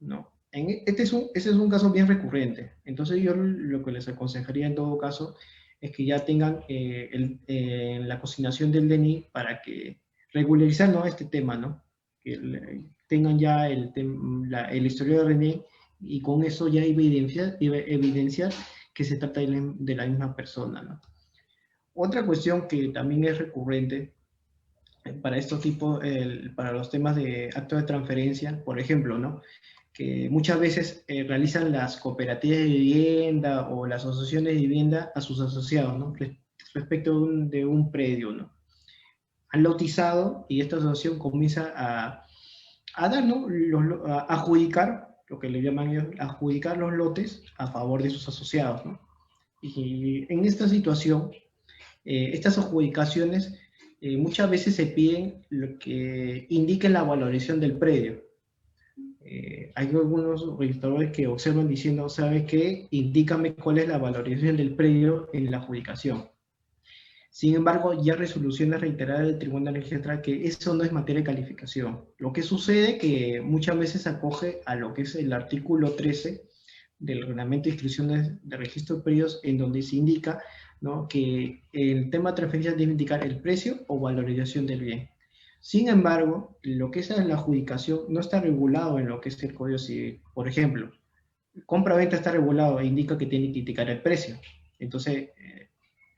¿no? Ese es un caso bien recurrente. Entonces yo lo que les aconsejaría en todo caso es que ya tengan la consignación del DNI para que regularizar, ¿no?, este tema, ¿no? Que tengan ya el historial de RNI y con eso ya evidenciar que se trata de la misma persona, ¿no? Otra cuestión que también es recurrente para estos tipos, para los temas de acto de transferencia, por ejemplo, ¿no?, que muchas veces realizan las cooperativas de vivienda o las asociaciones de vivienda a sus asociados, ¿no? Respecto de un predio, ¿no? Han lotizado y esta asociación comienza a dar, ¿no?, a adjudicar, lo que le llaman ellos, adjudicar los lotes a favor de sus asociados, ¿no? Y en esta situación, estas adjudicaciones muchas veces se piden lo que indique la valoración del predio. Hay algunos registradores que observan diciendo, ¿sabe qué? Indícame cuál es la valoración del predio en la adjudicación. Sin embargo, ya resoluciones reiteradas del Tribunal registra que eso no es materia de calificación. Lo que sucede que muchas veces acoge a lo que es el artículo 13 del Reglamento de Inscripciones de Registro de Predios, en donde se indica, ¿no?, que el tema de transferencia debe indicar el precio o valorización del bien. Sin embargo, lo que es la adjudicación no está regulado en lo que es el Código Civil. Por ejemplo, compra-venta está regulado e indica que tiene que indicar el precio. Entonces,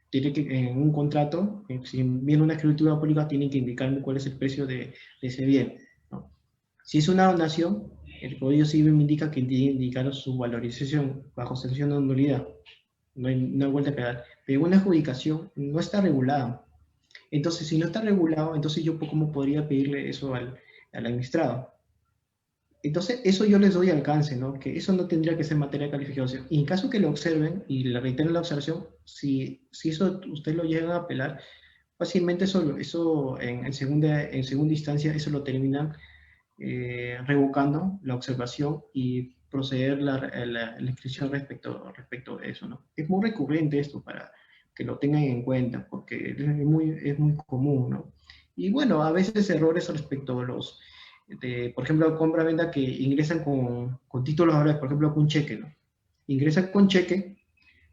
tiene que, en un contrato, si viene una escritura pública, tiene que indicar cuál es el precio de ese bien, ¿no? Si es una donación, el Código Civil me indica que tiene que indicar su valorización bajo sanción de nulidad. No hay vuelta a pegar. Pero una adjudicación no está regulada. Entonces, si no está regulado, entonces yo cómo podría pedirle eso al administrado. Entonces, eso yo les doy alcance, ¿no? Que eso no tendría que ser materia de calificación. Y en caso que lo observen y le reiteren la observación, si eso usted lo llegan a apelar, fácilmente eso en segunda instancia, eso lo terminan revocando la observación y proceder la inscripción respecto a eso, ¿no? Es muy recurrente esto para que lo tengan en cuenta, porque es muy común, ¿no? Y bueno, a veces errores respecto a por ejemplo, compra-venta que ingresan con títulos de valores, por ejemplo, con un cheque, ¿no? Ingresan con cheque,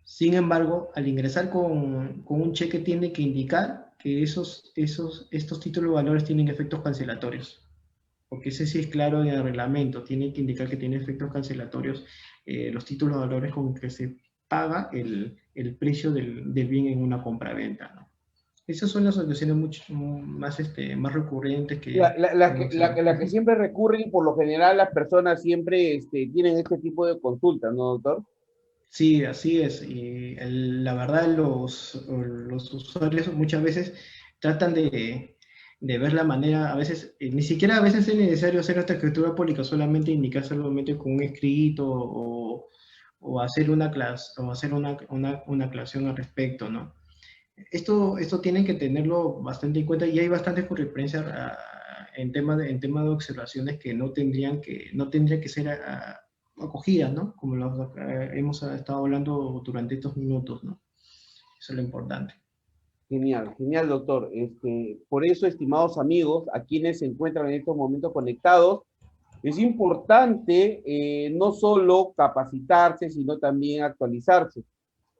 sin embargo, al ingresar con un cheque tiene que indicar que estos títulos de valores tienen efectos cancelatorios, porque ese sí es claro en el reglamento, tiene que indicar que tiene efectos cancelatorios los títulos de valores con que se paga el precio del bien en una compra-venta, ¿no? Esas son las situaciones mucho más recurrentes La que siempre recurren y por lo general las personas siempre tienen este tipo de consultas, ¿no, doctor? Sí, así es. Y la verdad, los usuarios muchas veces tratan de ver la manera, a veces, ni siquiera a veces es necesario hacer esta escritura pública, solamente indicar solamente con un escrito o hacer una clase, o hacer una aclaración al respecto, ¿no? Esto tienen que tenerlo bastante en cuenta y hay bastante jurisprudencia en tema de observaciones que no tendrían que ser acogidas, ¿no? Como hemos estado hablando durante estos minutos, ¿no? Eso es lo importante. Genial, genial, doctor. Por eso, estimados amigos, a quienes se encuentran en estos momentos conectados, es importante no solo capacitarse, sino también actualizarse.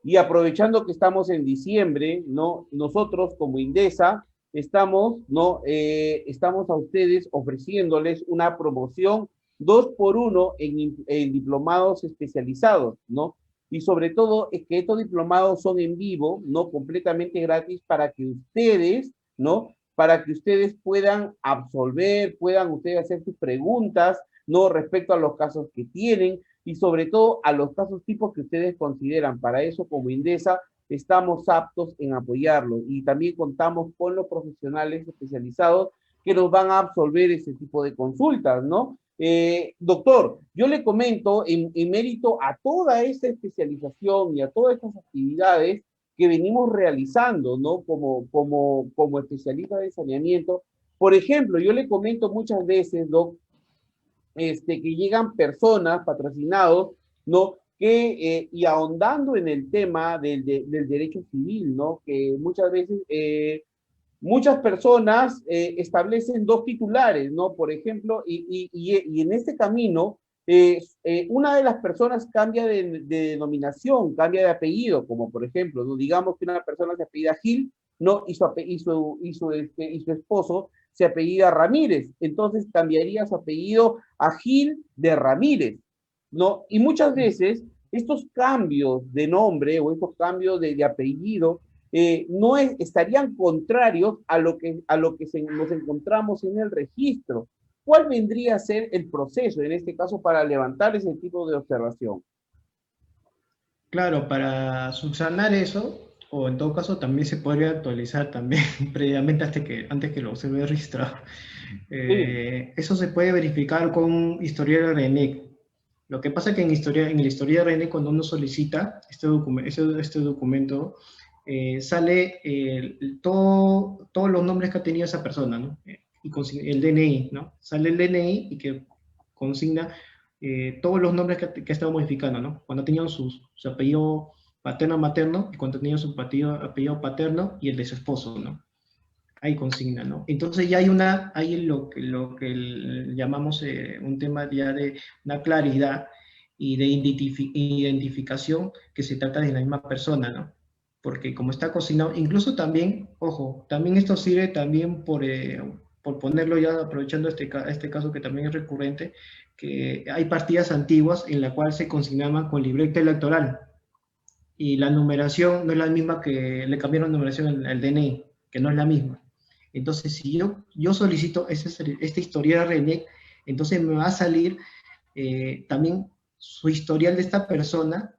Y aprovechando que estamos en diciembre, ¿no? Nosotros como Indesa estamos, ¿no? Estamos a ustedes ofreciéndoles una promoción 2 por 1 en diplomados especializados, ¿no? Y sobre todo es que estos diplomados son en vivo, ¿no? Completamente gratis para que ustedes, ¿no? Para que ustedes puedan absolver, puedan ustedes hacer sus preguntas, ¿no? Respecto a los casos que tienen, y sobre todo a los casos tipos que ustedes consideran. Para eso, como Indesa, estamos aptos en apoyarlo y también contamos con los profesionales especializados que nos van a absolver ese tipo de consultas, ¿no? Doctor, yo le comento en mérito a toda esta especialización y a todas estas actividades que venimos realizando, ¿no? Como especialista de saneamiento. Por ejemplo, yo le comento muchas veces, Doc, que llegan personas patrocinados, ¿no? Y ahondando en el tema del derecho civil, ¿no? Que muchas veces muchas personas establecen 2 titulares, ¿no? Por ejemplo, y en este camino, una de las personas cambia de denominación, cambia de apellido, como por ejemplo, ¿no? Digamos que una persona se apellida Gil, ¿no? Y su esposo se apellida Ramírez, entonces cambiaría su apellido a Gil de Ramírez, ¿no? Y muchas veces estos cambios de nombre o estos cambios de apellido no estarían contrarios a lo que nos encontramos en el registro. ¿Cuál vendría a ser el proceso, en este caso, para levantar ese tipo de observación? Claro, para subsanar eso, o en todo caso también se podría actualizar también previamente antes que lo se vea registrado. Sí, Eso se puede verificar con un historial RENIC. Lo que pasa es que en el historial RENIC, cuando uno solicita este documento, sale todos los nombres que ha tenido esa persona, ¿no? Y el DNI, ¿no? Sale el DNI y que consigna todos los nombres que ha estado modificando, ¿no? Cuando ha tenido su apellido paterno-materno, y cuántos niños su apellido paterno y el de su esposo, ¿no? Hay consigna, ¿no? Entonces ya hay lo que llamamos un tema ya de una claridad y de identificación que se trata de la misma persona, ¿no? Porque como está cocinado, incluso también, ojo, también esto sirve también por ponerlo ya, aprovechando este caso que también es recurrente, que hay partidas antiguas en la cual se consignaban con libreta electoral y la numeración no es la misma, que le cambiaron numeración al DNI, que no es la misma. Entonces, si yo solicito este historial RENIEC, entonces me va a salir también su historial de esta persona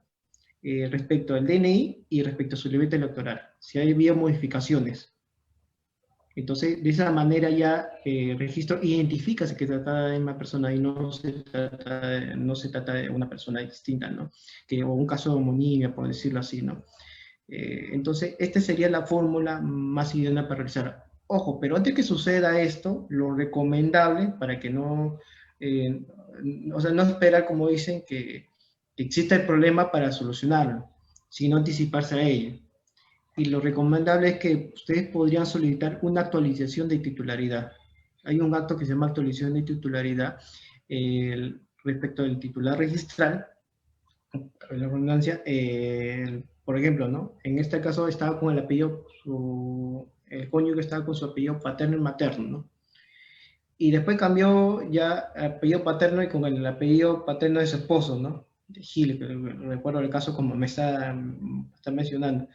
respecto al DNI y respecto a su libreta electoral, si hay habido modificaciones. Entonces, de esa manera ya el registro identifica si se trata de una persona y no se trata de una persona distinta, ¿no? O un caso de homonimia, por decirlo así, ¿no? Entonces, esta sería la fórmula más idónea para realizar. Ojo, pero antes que suceda esto, lo recomendable para que no, o sea, no esperar, como dicen, que exista el problema para solucionarlo, sino anticiparse a ello. Y lo recomendable es que ustedes podrían solicitar una actualización de titularidad. Hay un acto que se llama actualización de titularidad respecto del titular registral, la redundancia, por ejemplo, ¿no? En este caso estaba con el apellido, el cónyuge estaba con su apellido paterno y materno, ¿no? Y después cambió ya apellido paterno y con el apellido paterno de su esposo, ¿no? De Gil, que recuerdo el caso como me está mencionando.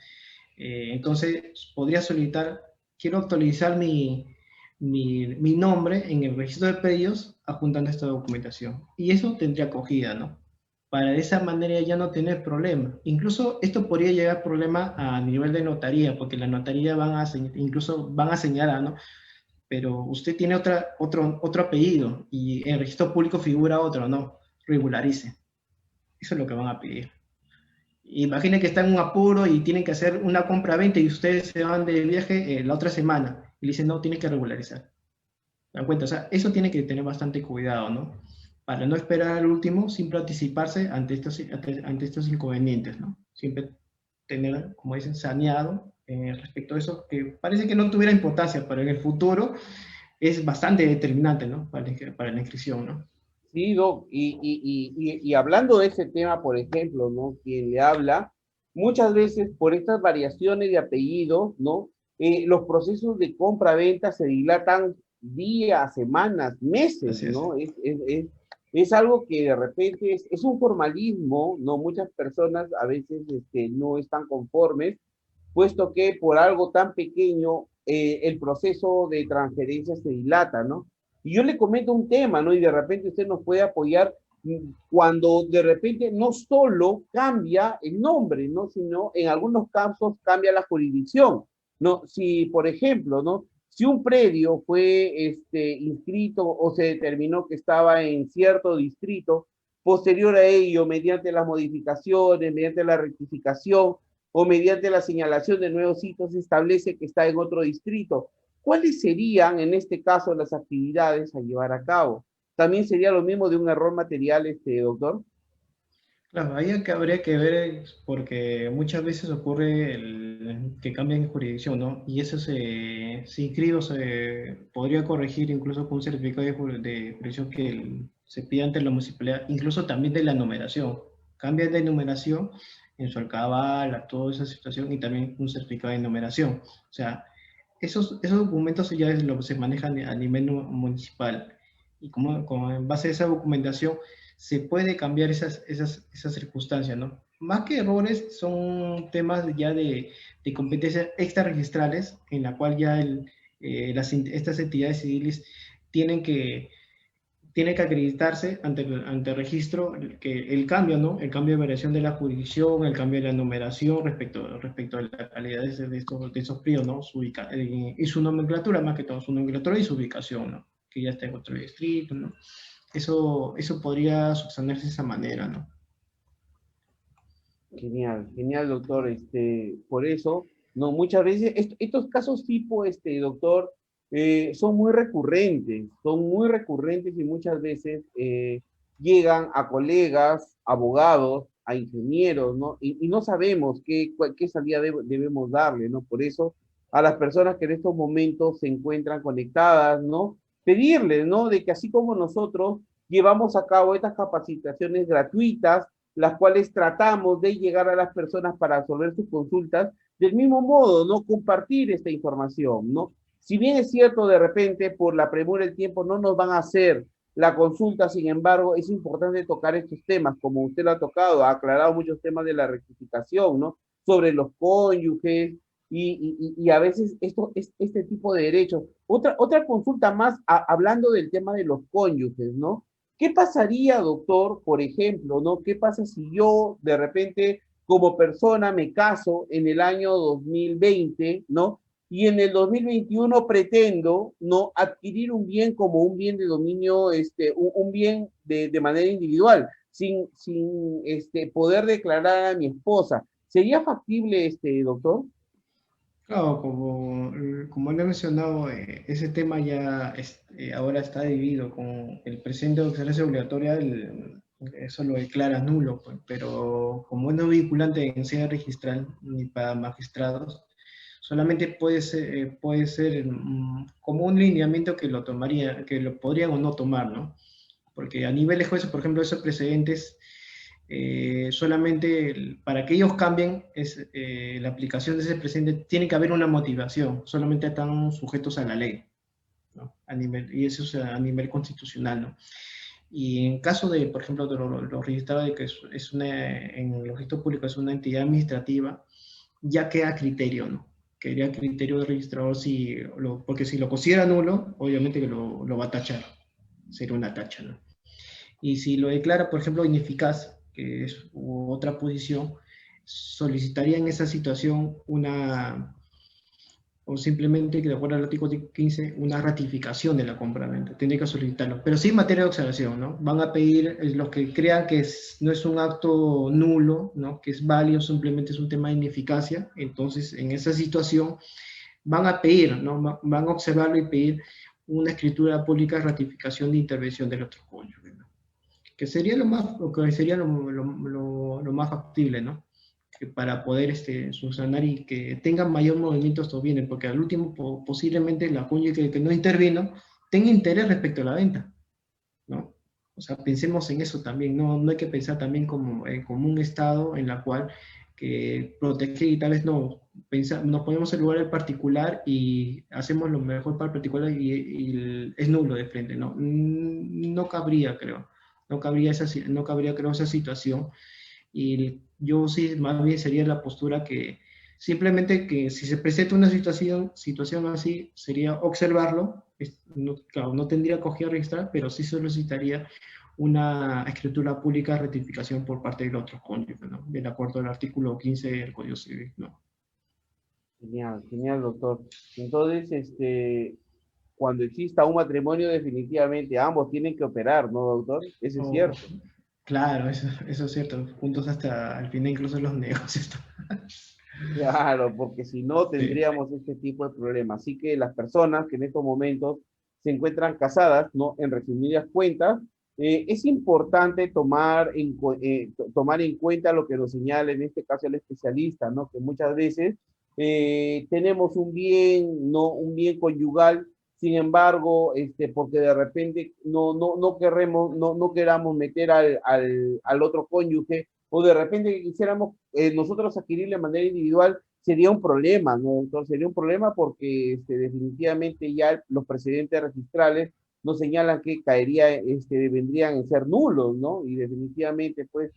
Entonces, podría solicitar, quiero actualizar mi nombre en el registro de pedidos adjuntando esta documentación. Y eso tendría acogida, ¿no? Para de esa manera ya no tener problema. Incluso esto podría llegar a problema a nivel de notaría, porque la notaría incluso van a señalar, ¿no? Pero usted tiene otro apellido y en el registro público figura otro, ¿no? Regularice. Eso es lo que van a pedir. Imaginen que están en un apuro y tienen que hacer una compra-venta y ustedes se van de viaje la otra semana y le dicen, no, tienes que regularizar. ¿Se dan cuenta? O sea, eso tiene que tener bastante cuidado, ¿no? Para no esperar al último, siempre anticiparse ante estos inconvenientes, ¿no? Siempre tener, como dicen, saneado respecto a eso, que parece que no tuviera importancia, pero en el futuro es bastante determinante, ¿no? Para la inscripción, ¿no? Sí, Doc, y hablando de ese tema, por ejemplo, ¿no? Quien le habla, muchas veces por estas variaciones de apellido, ¿no? Los procesos de compra-venta se dilatan días, semanas, meses, Así es. ¿no? Es algo que de repente es un formalismo, ¿no? Muchas personas a veces no están conformes, puesto que por algo tan pequeño el proceso de transferencia se dilata, ¿no? Y yo le comento un tema, ¿no? Y de repente usted nos puede apoyar cuando de repente no solo cambia el nombre, ¿no? Sino en algunos casos cambia la jurisdicción, ¿no? Si, por ejemplo, ¿no? Si un predio fue inscrito o se determinó que estaba en cierto distrito, posterior a ello, mediante las modificaciones, mediante la rectificación o mediante la señalación de nuevos hitos, se establece que está en otro distrito. ¿Cuáles serían, en este caso, las actividades a llevar a cabo? ¿También sería lo mismo de un error material, doctor? Claro, ahí que habría que ver, porque muchas veces ocurre que cambian de jurisdicción, ¿no? Y eso se inscribe o se podría corregir incluso con un certificado de jurisdicción que se pide ante la municipalidad, incluso también de la numeración. Cambian de numeración en su alcabala, toda esa situación, y también un certificado de numeración. O sea, esos documentos ya es lo que se manejan a nivel municipal. Y como en base a esa documentación se puede cambiar esas circunstancias, ¿no? Más que errores, son temas ya de competencias extrarregistrales, en la cual ya estas entidades civiles tienen que, tienen que acreditarse ante el registro que el cambio, ¿no? El cambio de variación de la jurisdicción, el cambio de la numeración respecto a la calidad de esos periodos, ¿no? Y su nomenclatura, más que todo, su nomenclatura y su ubicación, ¿no? Que ya está en otro distrito, ¿no? Eso podría subsanarse de esa manera, ¿no? Genial, genial, doctor. Por eso, no, muchas veces estos casos tipo, doctor, son muy recurrentes y muchas veces llegan a colegas, abogados, a ingenieros, ¿no? Y no sabemos qué salida debemos darle, ¿no? Por eso a las personas que en estos momentos se encuentran conectadas, ¿no? Pedirles, ¿no? De que así como nosotros llevamos a cabo estas capacitaciones gratuitas, las cuales tratamos de llegar a las personas para resolver sus consultas, del mismo modo, ¿no? Compartir esta información, ¿no? Si bien es cierto, de repente, por la premura del tiempo, no nos van a hacer la consulta, sin embargo, es importante tocar estos temas, como usted lo ha tocado, ha aclarado muchos temas de la rectificación, ¿no? Sobre los cónyuges y a veces este tipo de derechos. Otra consulta más, hablando del tema de los cónyuges, ¿no? ¿Qué pasaría, doctor, por ejemplo, ¿no? ¿Qué pasa si yo de repente como persona me caso en el año 2020, ¿no? Y en el 2021 pretendo no adquirir un bien como un bien de dominio, un bien de manera individual, sin poder declarar a mi esposa. ¿Sería factible, doctor? Claro, como le he mencionado, ese tema ya ahora está dividido con el presente de observancia obligatoria, eso lo declara nulo, pues, pero como no es vinculante en sede registral ni para magistrados, solamente puede ser como un lineamiento que lo tomaría, que lo podrían o no tomar, ¿no? Porque a nivel de jueces, por ejemplo, esos precedentes solamente para que ellos cambien la aplicación de ese precedente tiene que haber una motivación, solamente están sujetos a la ley, ¿no? Y eso es a nivel constitucional, ¿no? Y en caso de, por ejemplo, de lo registrado de que en el registro público es una entidad administrativa, ya queda a criterio, ¿no? Quedaría a criterio del registrador porque si lo considera nulo, obviamente que lo va a tachar, sería una tacha, ¿no? Y si lo declara, por ejemplo, ineficaz, que es otra posición, solicitaría en esa situación o simplemente, que de acuerdo al artículo 15, una ratificación de la compra-venta. Tendría que solicitarlo. Pero sí en materia de observación, ¿no? Van a pedir los que crean que no es un acto nulo, ¿no? Que es válido, simplemente es un tema de ineficacia. Entonces, en esa situación, van a pedir, ¿no? Van a observarlo y pedir una escritura pública de ratificación de intervención del otro cónyuge, ¿no? Que sería lo más factible, ¿no? Que para poder subsanar y que tengan mayor movimiento estos bienes, porque al último posiblemente la cónyuge que no intervino tenga interés respecto a la venta, ¿no? O sea, pensemos en eso también, no hay que pensar también como un Estado en la cual que proteger y tal vez no, nos ponemos en lugar del particular y hacemos lo mejor para el particular y es nulo de frente, ¿no? No cabría, creo. No cabría, creo, esa situación. Y yo sí, más bien sería la postura que simplemente que si se presenta una situación así, sería observarlo. Claro, no tendría acogida a registrar, pero sí solicitaría una escritura pública de rectificación por parte del otro cónyuge, ¿no? Del acuerdo al artículo 15 del Código Civil, ¿no? Genial, genial, doctor. Entonces, cuando exista un matrimonio, definitivamente ambos tienen que operar, ¿no, doctor? Eso es Oh, cierto. claro, eso es cierto. Juntos hasta el final, incluso los negocios. Claro, porque si no Sí. tendríamos este tipo de problemas. Así que las personas que en estos momentos se encuentran casadas, ¿no? En resumidas cuentas, es importante tomar en cuenta lo que nos señala en este caso el especialista, ¿no? Que muchas veces tenemos un bien, ¿no? Un bien conyugal, sin embargo, porque de repente no queramos meter al otro cónyuge o de repente que quisiéramos nosotros adquirir de manera individual, sería un problema, ¿no? Entonces sería un problema porque definitivamente ya los precedentes registrales nos señalan que vendrían a ser nulos, ¿no? Y definitivamente, pues,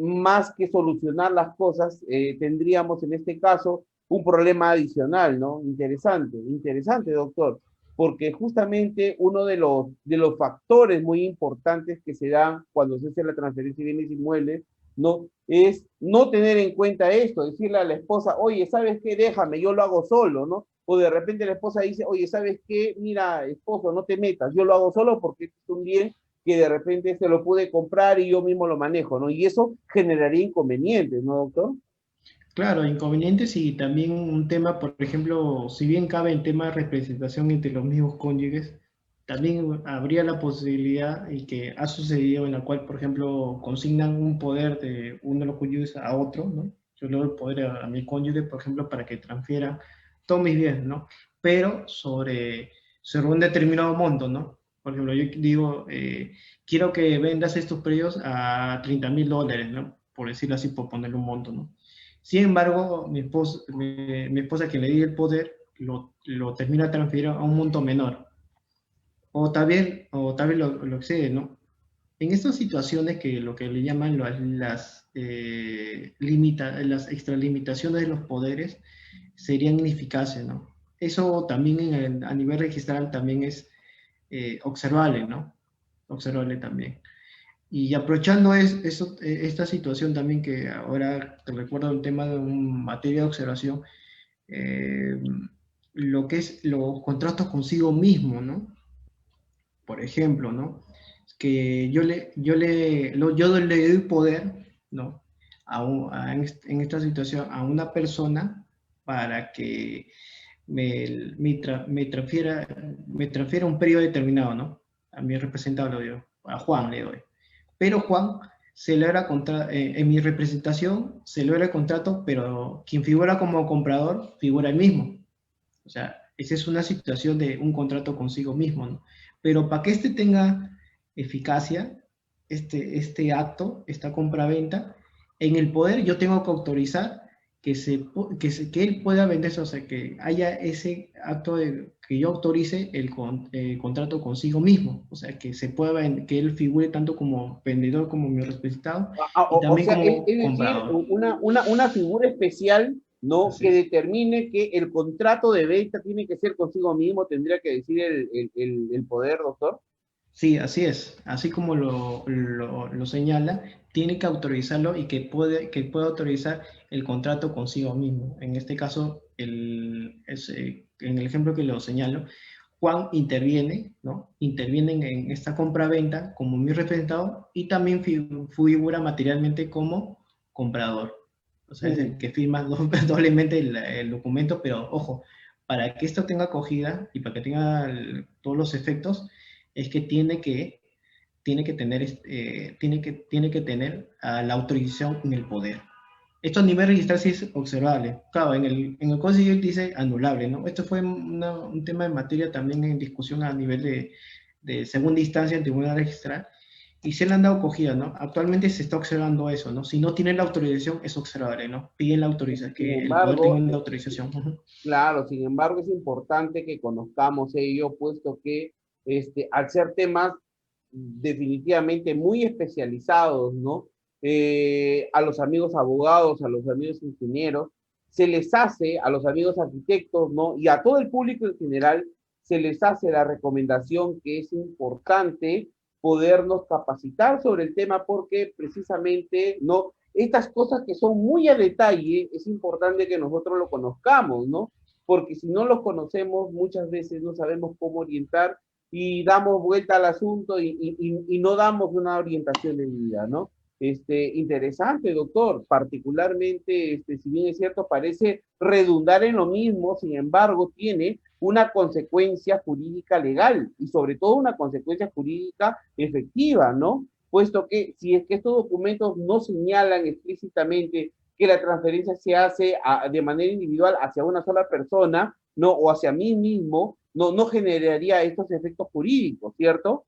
más que solucionar las cosas, tendríamos en este caso un problema adicional, ¿no? Interesante, interesante, doctor, porque justamente uno de los factores muy importantes que se dan cuando se hace la transferencia de bienes inmuebles no, es no tener en cuenta esto, decirle a la esposa, oye, ¿sabes qué? Déjame, yo lo hago solo, ¿no? O de repente la esposa dice, oye, ¿sabes qué? Mira, esposo, no te metas, yo lo hago solo porque es un bien que de repente se lo pude comprar y yo mismo lo manejo, ¿no? Y eso generaría inconvenientes, ¿no, doctor? Claro, inconvenientes y también un tema, por ejemplo, si bien cabe el tema de representación entre los mismos cónyuges, también habría la posibilidad, y que ha sucedido, en la cual, por ejemplo, consignan un poder de uno de los cónyuges a otro, ¿no? Yo le doy el poder a mi cónyuge, por ejemplo, para que transfiera todos mis bienes, ¿no? Pero sobre un determinado monto, ¿no? Por ejemplo, yo digo, quiero que vendas estos predios a $30,000, ¿no? Por decirlo así, por ponerle un monto, ¿no? Sin embargo, mi esposa que le di el poder, lo termina transfiriendo a un monto menor, o tal vez lo excede, ¿no? En estas situaciones, que lo que le llaman las extralimitaciones de los poderes serían ineficaces, ¿no? Eso también a nivel registral también es observable, ¿no? Observable también. Y aprovechando esta situación también, que ahora te recuerdo el tema de materia de observación, eh, lo que es los contratos consigo mismo, ¿no? Por ejemplo, ¿no? Que yo le doy poder, ¿no? En esta situación a una persona para que me transfiera un periodo determinado, ¿no? A mi representado lo digo, a Juan le doy. Pero Juan en mi representación se logra el contrato, pero quien figura como comprador figura el mismo. O sea, esa es una situación de un contrato consigo mismo, ¿no? Pero para que este tenga eficacia, este acto, esta compraventa, en el poder yo tengo que autorizar que él pueda venderse, o sea, que haya ese acto de que yo autorice el contrato consigo mismo, o sea, que él figure tanto como vendedor como mi representado, y O también sea, como es decir, comprador. una figura especial, ¿no? Así Que es. determine que el contrato de venta tiene que ser consigo mismo, tendría que decir el poder, doctor. Sí, así es. Así como lo señala, tiene que autorizarlo, y que puede autorizar el contrato consigo mismo. En este caso, en el ejemplo que lo señalo, Juan interviene, ¿no? Interviene en esta compra-venta como mi representado, y también figura materialmente como comprador. O sea, es el Mm. que firma doblemente el documento, pero ojo, para que esto tenga acogida y para que tenga todos los efectos, es que tiene que tener la autorización en el poder. Esto a nivel registral sí es observable. Claro, en el Código Civil dice anulable, ¿no? Esto fue un tema de materia también en discusión a nivel de segunda instancia en tribunal registral, y se le han dado acogida, ¿no? Actualmente se está observando eso, ¿no? Si no tienen la autorización, es observable, ¿no? Piden la autorización, Sin que el poder embargo, tenga la autorización. Ujú. claro, sin embargo, es importante que conozcamos ello, puesto que al ser temas definitivamente muy especializados, ¿no? A los amigos abogados, a los amigos ingenieros, se les hace, a los amigos arquitectos, ¿no? Y a todo el público en general, se les hace la recomendación que es importante podernos capacitar sobre el tema porque precisamente, ¿no? Estas cosas que son muy a detalle, es importante que nosotros lo conozcamos, ¿no? Porque si no lo conocemos, muchas veces no sabemos cómo orientar y damos vuelta al asunto y no damos una orientación de vida, ¿no? Interesante, doctor, particularmente, si bien es cierto, parece redundar en lo mismo, sin embargo, tiene una consecuencia jurídica legal y sobre todo una consecuencia jurídica efectiva, ¿no? Puesto que si es que estos documentos no señalan explícitamente que la transferencia se hace de manera individual hacia una sola persona, ¿no? O hacia mí mismo, no generaría estos efectos jurídicos, ¿cierto?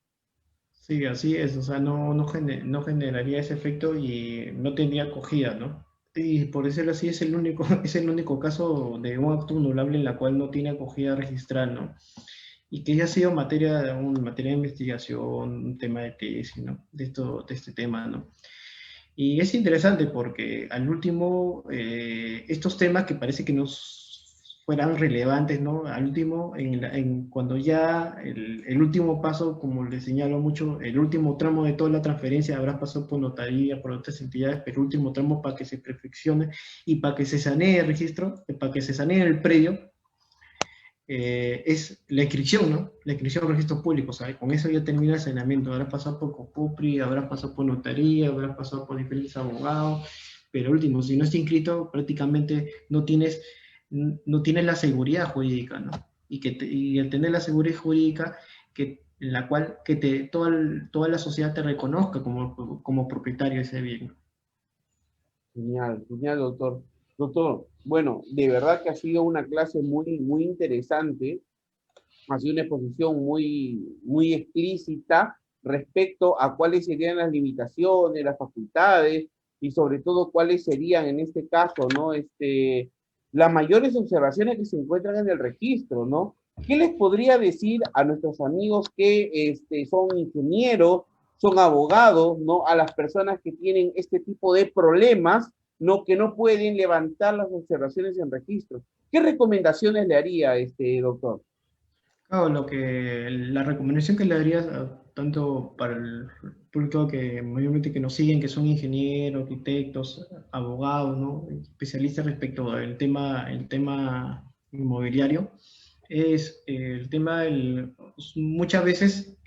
Sí, así es, o sea, no generaría ese efecto y no tendría acogida, ¿no? Y por decirlo así, es el único, es el único caso de un acto anulable en la cual no tiene acogida registral, ¿no? Y que ya ha sido materia de investigación, un tema de tesis, ¿no? De este tema, ¿no? Y es interesante porque al último, estos temas que parece que no fueran relevantes, ¿no? Al último, cuando ya el último paso, como les señalo mucho, el último tramo de toda la transferencia habrá pasado por notaría, por otras entidades, pero el último tramo para que se perfeccione y para que se sanee el registro, para que se sanee el predio, es la inscripción, ¿no? La inscripción en registros públicos, ¿sabes? Con eso ya termina el saneamiento. Habrá pasado por COPUPRI, habrá pasado por notaría, habrá pasado por diferentes abogados, pero último, si no está inscrito, prácticamente no tienes la seguridad jurídica, ¿no? Y al tener la seguridad jurídica, que en la cual toda la sociedad te reconozca como propietario de ese bien. Genial, genial, doctor. Doctor, bueno, de verdad que ha sido una clase muy, muy interesante, ha sido una exposición muy, muy explícita respecto a cuáles serían las limitaciones, las facultades y sobre todo cuáles serían en este caso, ¿no? Las mayores observaciones que se encuentran en el registro, ¿no? ¿Qué les podría decir a nuestros amigos que son ingenieros, son abogados, ¿no? A las personas que tienen este tipo de problemas, ¿no? Que no pueden levantar las observaciones en registro. ¿Qué recomendaciones le haría, doctor? Claro, la recomendación que le daría tanto para el público que mayormente que nos siguen, que son ingenieros, arquitectos, abogados, ¿no? Especialistas respecto al el tema inmobiliario, es el tema muchas veces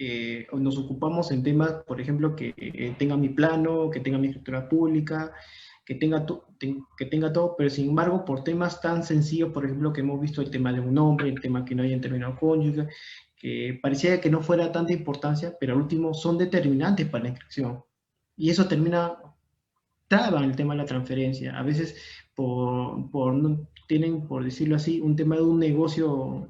nos ocupamos en temas, por ejemplo, que tenga mi plano, que tenga mi escritura pública, que tenga todo, pero sin embargo, por temas tan sencillos, por ejemplo, que hemos visto el tema de un nombre, el tema que no hayan terminado cónyuge, que parecía que no fuera tanta importancia, pero al último son determinantes para la inscripción. Y eso traba el tema de la transferencia. A veces no tienen, por decirlo así, un tema de un negocio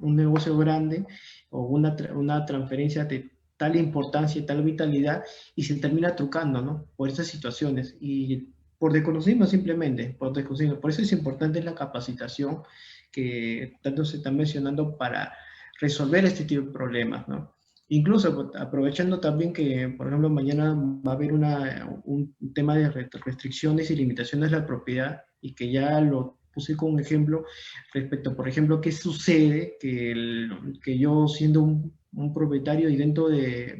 grande o una transferencia de tal importancia y tal vitalidad y se termina trucando, ¿no? Por esas situaciones y por desconocimiento simplemente, por desconocimiento. Por eso es importante la capacitación que tanto se está mencionando para resolver este tipo de problemas, ¿no? Incluso aprovechando también que, por ejemplo, mañana va a haber un tema de restricciones y limitaciones de la propiedad y que ya lo puse como un ejemplo respecto, por ejemplo, qué sucede que yo siendo un propietario y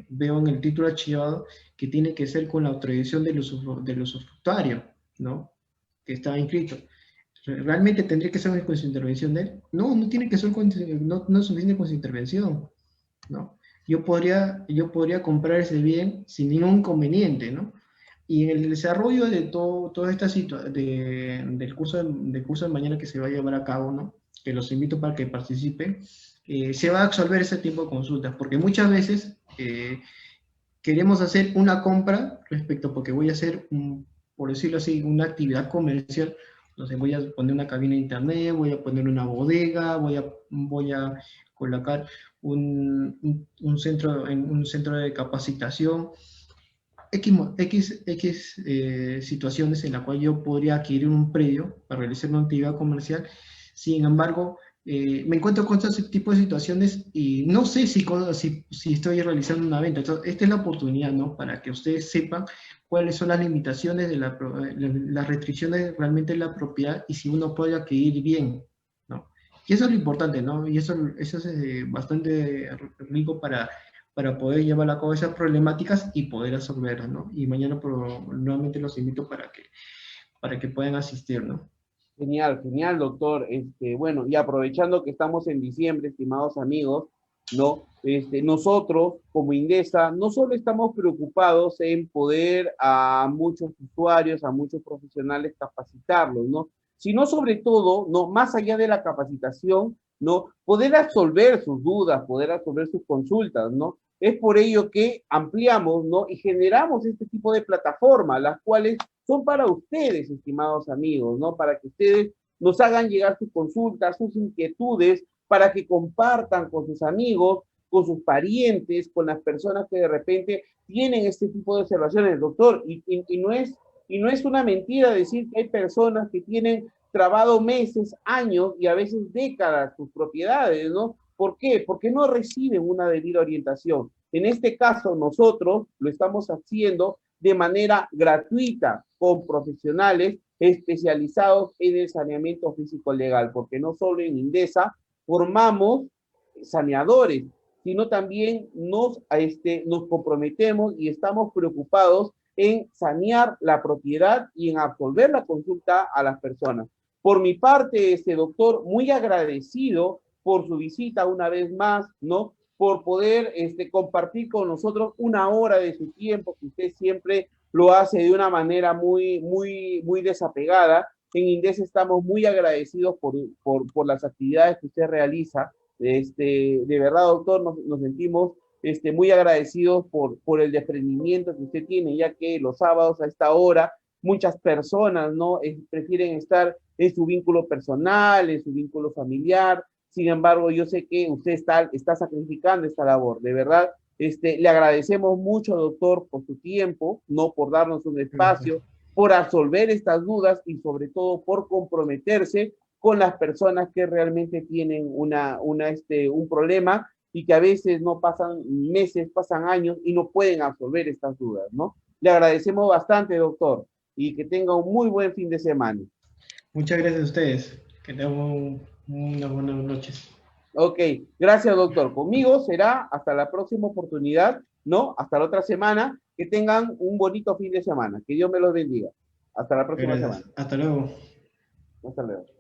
veo en el título archivado que tiene que ser con la autorización del usufructuario, ¿no? Que está inscrito. ¿Realmente tendría que ser con su intervención de él? No, no tiene que ser no es suficiente con su intervención, ¿no? Yo podría comprar ese bien sin ningún inconveniente, ¿no? Y en el desarrollo de toda esta situación, del curso de mañana que se va a llevar a cabo, ¿no? Que los invito para que participen, se va a absolver ese tipo de consultas, porque muchas veces queremos hacer una compra porque voy a hacer, por decirlo así, una actividad comercial. Entonces voy a poner una cabina de internet, voy a poner una bodega, voy a colocar un centro de capacitación, situaciones en la cual yo podría adquirir un predio para realizar una actividad comercial. Sin embargo, me encuentro con este tipo de situaciones y no sé si estoy realizando una venta. Entonces, esta es la oportunidad, ¿no? Para que ustedes sepan cuáles son las limitaciones las restricciones realmente de la propiedad y si uno puede adquirir bien, ¿no? Y eso es lo importante, ¿no? Y eso es bastante rico para poder llevar a cabo esas problemáticas y poder resolverlas, ¿no? Y mañana nuevamente los invito para que puedan asistir, ¿no? Genial, genial, doctor. Bueno, y aprovechando que estamos en diciembre, estimados amigos, ¿no? Nosotros, como Indesa, no solo estamos preocupados en poder a muchos usuarios, a muchos profesionales capacitarlos, ¿no? Sino sobre todo, ¿no? Más allá de la capacitación, ¿no? Poder resolver sus dudas, poder resolver sus consultas, ¿no? Es por ello que ampliamos, ¿no? Y generamos este tipo de plataformas, las cuales son para ustedes, estimados amigos, ¿no? Para que ustedes nos hagan llegar sus consultas, sus inquietudes, para que compartan con sus amigos, con sus parientes, con las personas que de repente tienen este tipo de observaciones, doctor. Y no es una mentira decir que hay personas que tienen trabado meses, años y a veces décadas sus propiedades, ¿no? ¿Por qué? Porque no reciben una debida orientación. En este caso, nosotros lo estamos haciendo de manera gratuita con profesionales especializados en el saneamiento físico legal, porque no solo en Indesa formamos saneadores, sino también nos comprometemos y estamos preocupados en sanear la propiedad y en absolver la consulta a las personas. Por mi parte, doctor, muy agradecido por su visita una vez más, ¿no? Por poder compartir con nosotros una hora de su tiempo, que usted siempre lo hace de una manera muy, muy, muy desapegada. En Indes estamos muy agradecidos por las actividades que usted realiza. De verdad, doctor, nos sentimos muy agradecidos por el desprendimiento que usted tiene, ya que los sábados a esta hora muchas personas, ¿no? Prefieren estar en su vínculo personal, en su vínculo familiar. Sin embargo, yo sé que usted está sacrificando esta labor. De verdad, le agradecemos mucho, doctor, por su tiempo, ¿no? Por darnos un espacio, por absolver estas dudas y sobre todo por comprometerse con las personas que realmente tienen un problema y que a veces no pasan meses, pasan años y no pueden absolver estas dudas, ¿no? Le agradecemos bastante, doctor, y que tenga un muy buen fin de semana. Muchas gracias a ustedes. Que tengan unas buenas noches. Ok, gracias, doctor. Conmigo será hasta la próxima oportunidad, ¿no? Hasta la otra semana. Que tengan un bonito fin de semana. Que Dios me los bendiga. Hasta la próxima Gracias. semana. Hasta luego. Hasta luego.